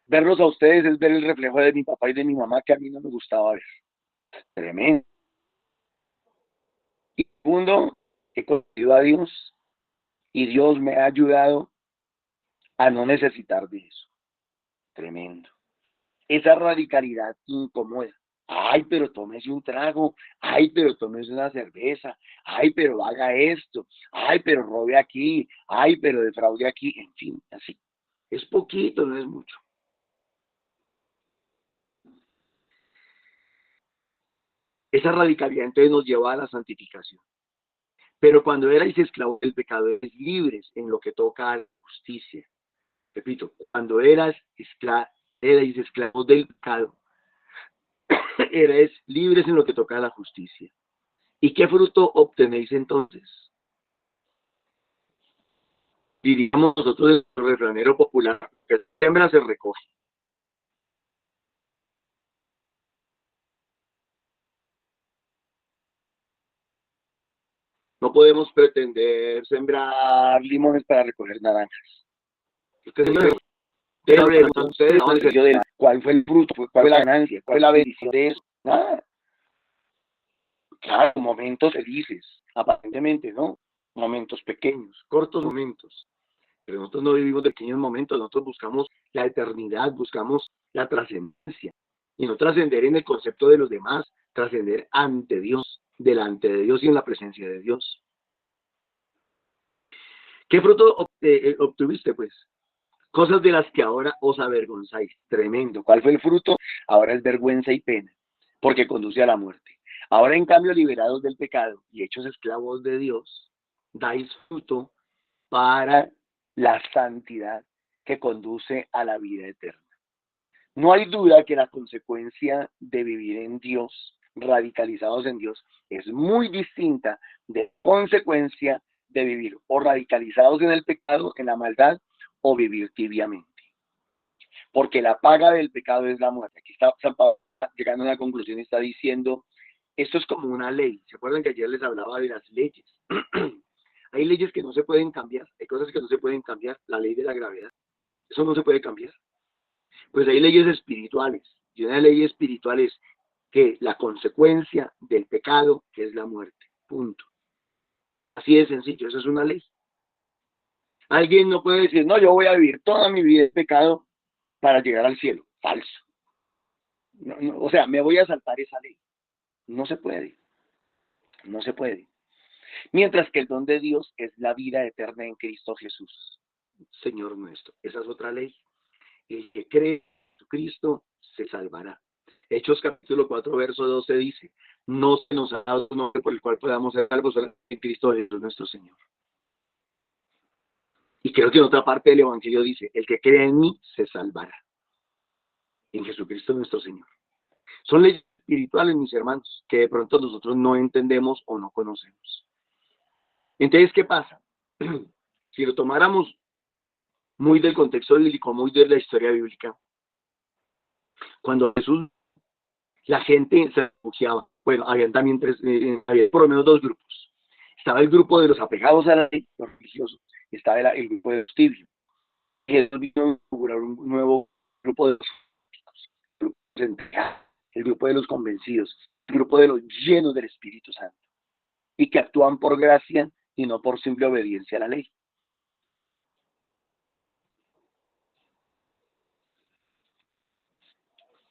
G: verlos a ustedes es ver el reflejo de mi papá y de mi mamá, que a mí no me gustaba ver. Tremendo. Y segundo, he conocido a Dios y Dios me ha ayudado a no necesitar de eso. Tremendo. Esa radicalidad incomoda. Ay, pero tómese un trago. Ay, pero tómese una cerveza. Ay, pero haga esto. Ay, pero robe aquí. Ay, pero defraude aquí. En fin, así. Es poquito, no es mucho. Esa radicalidad entonces nos lleva a la santificación. Pero cuando erais esclavos del pecado, eres libres en lo que toca a la justicia. Repito, cuando erais esclavos del pecado, eres libres en lo que toca a la justicia. ¿Y qué fruto obtenéis entonces? Diríamos nosotros el refranero popular: que se siembra se recoge. No podemos pretender sembrar limones para recoger naranjas. Ustedes, ¿cuál fue el fruto? ¿Cuál fue la ganancia? ¿Cuál fue la bendición de eso? Nada. Claro, momentos felices, aparentemente, ¿no? Momentos pequeños, cortos momentos. Pero nosotros no vivimos de pequeños momentos, nosotros buscamos la eternidad, buscamos la trascendencia. Y no trascender en el concepto de los demás, trascender ante Dios, delante de Dios y en la presencia de Dios. ¿Qué fruto obtuviste, pues? Cosas de las que ahora os avergonzáis. Tremendo. ¿Cuál fue el fruto? Ahora es vergüenza y pena, porque conduce a la muerte. Ahora, en cambio, liberados del pecado y hechos esclavos de Dios, dais fruto para la santidad que conduce a la vida eterna. No hay duda que la consecuencia de vivir en Dios, radicalizados en Dios, es muy distinta de consecuencia de vivir o radicalizados en el pecado, en la maldad, o vivir tibiamente. Porque la paga del pecado es la muerte. Aquí está San Pablo llegando a una conclusión y está diciendo: esto es como una ley. ¿Se acuerdan que ayer les hablaba de las leyes? Hay leyes que no se pueden cambiar, hay cosas que no se pueden cambiar. La ley de la gravedad, eso no se puede cambiar. Pues hay leyes espirituales, y una ley espiritual es que la consecuencia del pecado es la muerte, punto. Así de sencillo, eso es una ley. Alguien no puede decir: no, yo voy a vivir toda mi vida en pecado para llegar al cielo. Falso. No, o sea, me voy a saltar esa ley. No se puede. No se puede. Mientras que el don de Dios es la vida eterna en Cristo Jesús, Señor nuestro. Esa es otra ley. El que cree en Jesucristo se salvará. Hechos capítulo 4, verso 12 dice: no se nos ha dado un nombre por el cual podamos ser salvos, solamente en Cristo Jesús nuestro Señor. Y creo que en otra parte del Evangelio dice: el que cree en mí se salvará. En Jesucristo nuestro Señor. Son leyes espirituales, mis hermanos, que de pronto nosotros no entendemos o no conocemos. Entonces, ¿qué pasa? Si lo tomáramos muy del contexto bíblico, muy de la historia bíblica, cuando Jesús, la gente se refugiaba. Bueno, habían también había por lo menos dos grupos. Estaba el grupo de los apegados a la ley, los religiosos, y estaba el grupo de los tibios. Y Jesús vino a inaugurar un nuevo grupo de los entregados. el grupo de los convencidos, el grupo de los llenos del Espíritu Santo y que actúan por gracia y no por simple obediencia a la ley.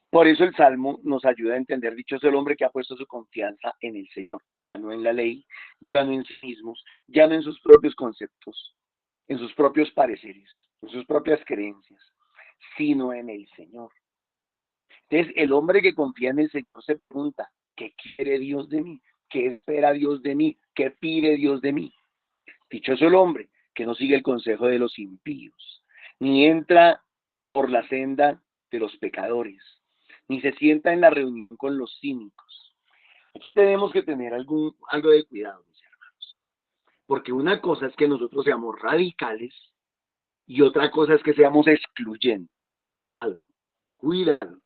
G: Por eso el Salmo nos ayuda a entender, dichoso el hombre que ha puesto su confianza en el Señor, ya no en la ley, ya no en sí mismos, ya no en sus propios conceptos, en sus propios pareceres, en sus propias creencias, sino en el Señor. Entonces, el hombre que confía en el Señor se pregunta, ¿qué quiere Dios de mí? ¿Qué espera Dios de mí? ¿Qué pide Dios de mí? Dichoso el hombre que no sigue el consejo de los impíos, ni entra por la senda de los pecadores, ni se sienta en la reunión con los cínicos. Entonces, tenemos que tener algo de cuidado, mis hermanos, porque una cosa es que nosotros seamos radicales y otra cosa es que seamos excluyentes. Cuidado.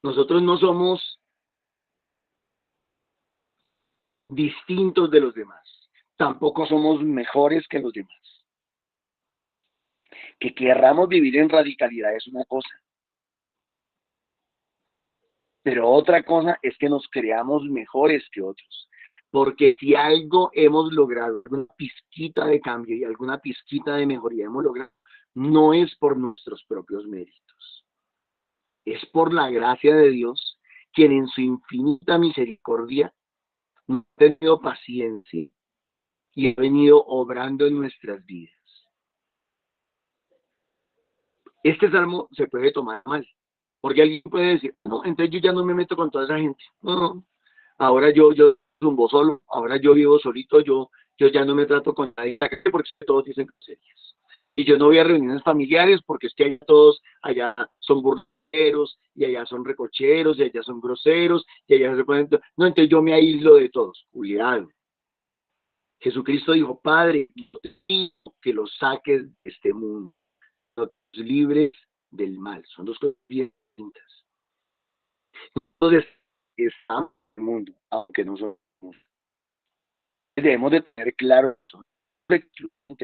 G: Nosotros no somos distintos de los demás, tampoco somos mejores que los demás. Que querramos vivir en radicalidad es una cosa, pero otra cosa es que nos creamos mejores que otros, porque si algo hemos logrado, alguna pizquita de cambio y alguna pizquita de mejoría hemos logrado, no es por nuestros propios méritos, es por la gracia de Dios, quien en su infinita misericordia nos ha tenido paciencia y ha venido obrando en nuestras vidas. Este salmo se puede tomar mal, porque alguien puede decir, no, entonces yo ya no me meto con toda esa gente. No, ahora yo zumbo solo, ahora yo vivo solito, yo ya no me trato con nadie, porque todos dicen groserías. Y yo no voy a reuniones familiares porque es que todos allá son burleros, y allá son recocheros, y allá son groseros, y allá se ponen... No, entonces yo me aíslo de todos. Cuidado. Jesucristo dijo, Padre, yo te pido que los saques de este mundo, los libres del mal. Son dos cosas bien distintas. Entonces, estamos en el mundo, aunque no somos. Debemos de tener claro eso.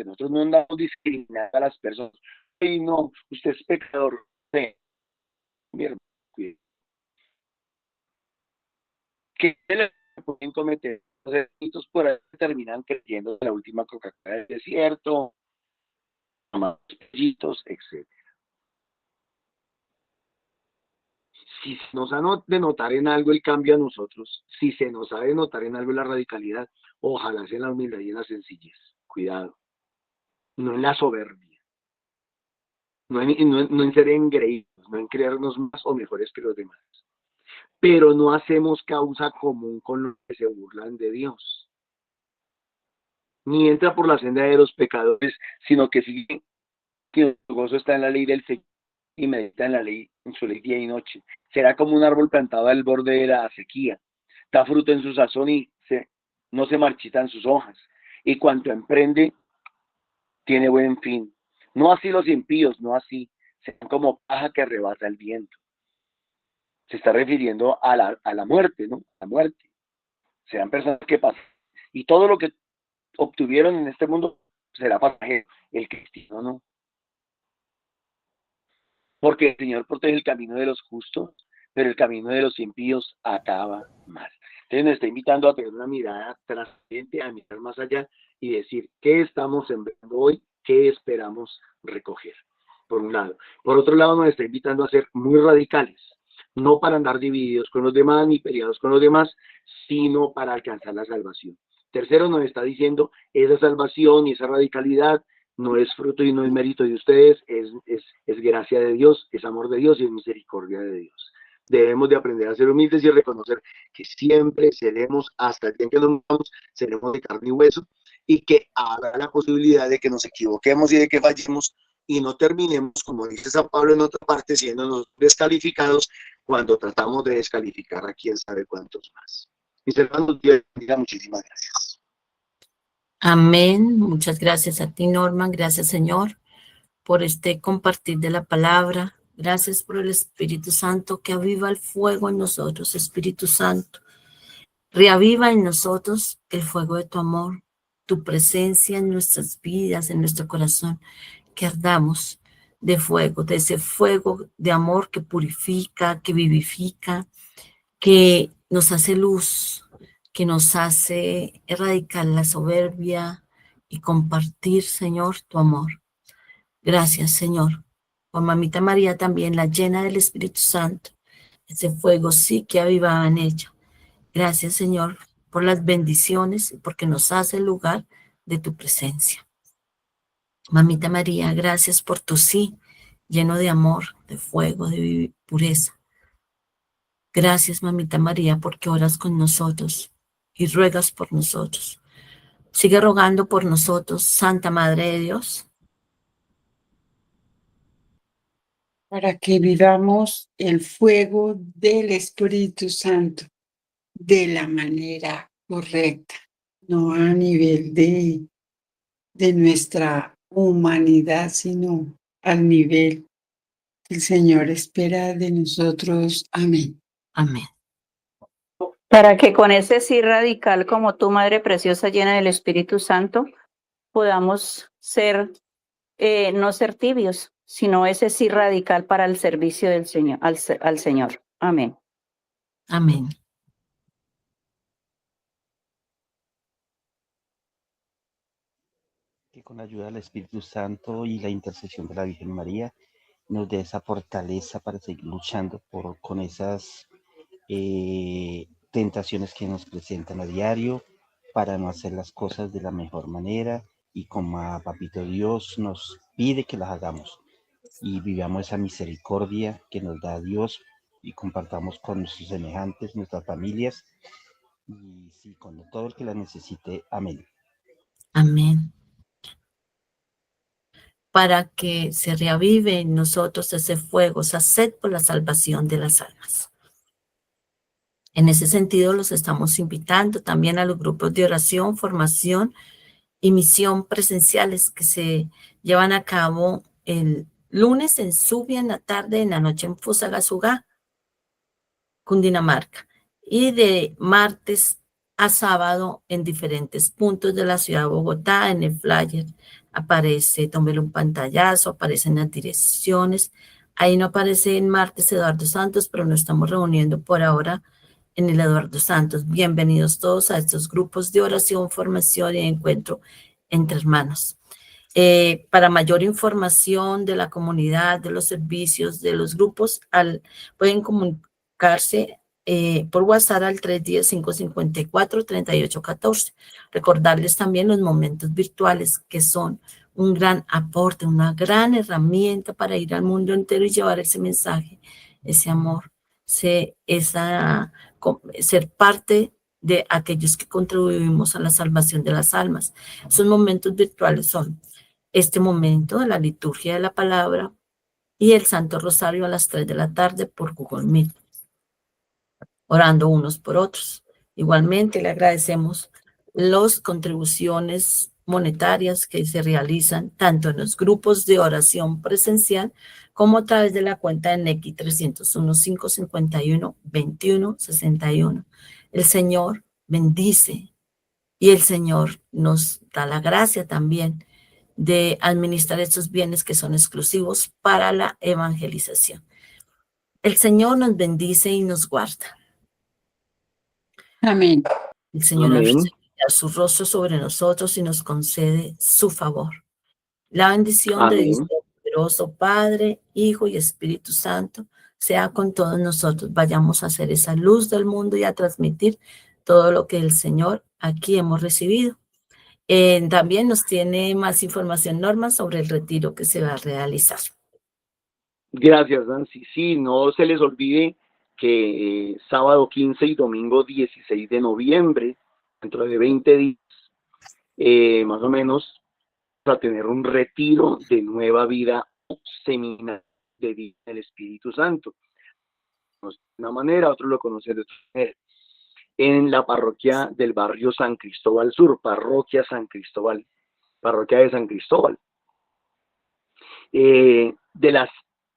G: Nosotros no andamos discriminando a las personas. Ay, no, usted es pecador. Sí. Mi hermano, que le pueden cometer los delitos por ahí terminan creyendo en la última Coca-Cola del desierto, pellitos, etc. Si se nos ha de notar en algo el cambio a nosotros, si se nos ha de notar en algo la radicalidad, ojalá sea en la humildad y en la sencillez. Cuidado. No en la soberbia. No en ser engreídos, no en creernos más o mejores que los demás. Pero no hacemos causa común con los que se burlan de Dios. Ni entra por la senda de los pecadores, sino que sigue que su gozo está en la ley del Señor y medita en la ley, en su ley día y noche. Será como un árbol plantado al borde de la sequía. Da fruto en su sazón y no se marchitan sus hojas. Y cuanto emprende, tiene buen fin. No así los impíos, no así. Serán como paja que arrebata el viento. Se está refiriendo a la muerte, ¿no? La muerte. Serán personas que pasan. Y todo lo que obtuvieron en este mundo será pasajero. El cristiano no. Porque el Señor protege el camino de los justos, pero el camino de los impíos acaba mal. Entonces nos está invitando a tener una mirada trascendente, a mirar más allá y decir, ¿qué estamos sembrando hoy? ¿Qué esperamos recoger? Por un lado. Por otro lado, nos está invitando a ser muy radicales, no para andar divididos con los demás ni peleados con los demás, sino para alcanzar la salvación. Tercero, nos está diciendo, esa salvación y esa radicalidad no es fruto y no es mérito de ustedes, es gracia de Dios, es amor de Dios y es misericordia de Dios. Debemos de aprender a ser humildes y reconocer que siempre seremos, hasta el día en que nos vamos, seremos de carne y hueso, y que habrá la posibilidad de que nos equivoquemos y de que fallemos y no terminemos, como dice San Pablo en otra parte, siendo descalificados cuando tratamos de descalificar a quién sabe cuántos más. Mis hermanos, Dios bendiga, muchísimas gracias.
B: Amén. Muchas gracias a ti, Norman. Gracias, Señor, por este compartir de la palabra. Gracias por el Espíritu Santo que aviva el fuego en nosotros. Espíritu Santo, reaviva en nosotros el fuego de tu amor, tu presencia en nuestras vidas, en nuestro corazón, que ardamos de fuego, de ese fuego de amor que purifica, que vivifica, que nos hace luz, que nos hace erradicar la soberbia y compartir, Señor, tu amor. Gracias, Señor. Por Mamita María también, la llena del Espíritu Santo. Ese fuego sí que avivaba en ella. Gracias, Señor, por las bendiciones y porque nos hace lugar de tu presencia. Mamita María, gracias por tu sí, lleno de amor, de fuego, de pureza. Gracias, Mamita María, porque oras con nosotros y ruegas por nosotros. Sigue rogando por nosotros, Santa Madre de Dios.
H: Para que vivamos el fuego del Espíritu Santo de la manera correcta, no a nivel de nuestra humanidad, sino al nivel que el Señor espera de nosotros. Amén.
B: Amén.
E: Para que con ese sí radical como tú, Madre Preciosa, llena del Espíritu Santo, podamos ser, no ser tibios, sino ese sí radical para el servicio del Señor, al Señor. Amén.
B: Amén.
I: Que con la ayuda del Espíritu Santo y la intercesión de la Virgen María nos dé esa fortaleza para seguir luchando con esas tentaciones que nos presentan a diario, para no hacer las cosas de la mejor manera y como a Papito Dios nos pide que las hagamos y vivamos esa misericordia que nos da Dios y compartamos con nuestros semejantes, nuestras familias y sí, con todo el que la necesite. Amén.
B: Amén. Para que se reavive en nosotros ese fuego, esa sed por la salvación de las almas. En ese sentido, los estamos invitando también a los grupos de oración, formación y misión presenciales que se llevan a cabo el lunes en Subia, en la tarde, en la noche en Fusagasugá, Cundinamarca, y de martes a sábado en diferentes puntos de la ciudad de Bogotá. En el flyer aparece, tómele un pantallazo, aparecen las direcciones. Ahí no aparece en martes Eduardo Santos, pero nos estamos reuniendo por ahora en el Eduardo Santos. Bienvenidos todos a estos grupos de oración, formación y encuentro entre hermanos. Para mayor información de la comunidad, de los servicios, de los grupos, pueden comunicarse por WhatsApp al 310-554-3814. Recordarles también los momentos virtuales que son un gran aporte, una gran herramienta para ir al mundo entero y llevar ese mensaje, ese amor, ser parte de aquellos que contribuimos a la salvación de las almas. Esos momentos virtuales son este momento de la liturgia de la palabra y el Santo Rosario a las 3 de la tarde por Google Meet, orando unos por otros. Igualmente le agradecemos las contribuciones monetarias que se realizan tanto en los grupos de oración presencial como a través de la cuenta de Nequi 301-551-2161. El Señor bendice y el Señor nos da la gracia también de administrar estos bienes que son exclusivos para la evangelización. El Señor nos bendice y nos guarda.
H: Amén.
B: El Señor
G: Amén.
B: hace brillar su rostro sobre nosotros y nos concede su favor. La bendición de Dios
G: Amén.
B: Todopoderoso, Padre, Hijo y Espíritu Santo, sea con todos nosotros. Vayamos a hacer esa luz del mundo y a transmitir todo lo que el Señor aquí hemos recibido. También nos tiene más información, Norma, sobre el retiro que se va a realizar.
G: Gracias, Nancy. Sí, no se les olvide que sábado 15 y domingo 16 de noviembre, dentro de 20 días, más o menos, a tener un retiro de nueva vida, seminario de vida del Espíritu Santo. De una manera, otros lo conocen de otra manera. En la parroquia del barrio San Cristóbal Sur, parroquia San Cristóbal, parroquia de San Cristóbal. De las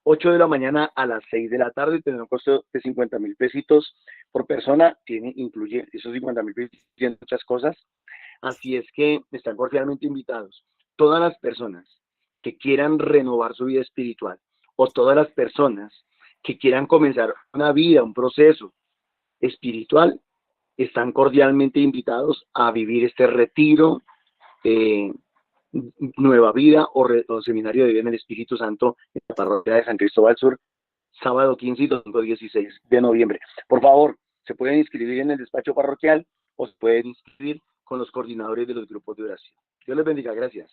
G: 8 de la mañana a las 6 de la tarde, tiene un costo de 50,000 pesitos por persona, incluye esos 50,000 pesitos, tienen muchas cosas, así es que están cordialmente invitados todas las personas que quieran renovar su vida espiritual, o todas las personas que quieran comenzar una vida, un proceso espiritual, están cordialmente invitados a vivir este retiro, Nueva Vida o Seminario de Vida en el Espíritu Santo en la parroquia de San Cristóbal Sur, sábado 15 y domingo 16 de noviembre. Por favor, se pueden inscribir en el despacho parroquial o se pueden inscribir con los coordinadores de los grupos de oración. Dios les bendiga, gracias.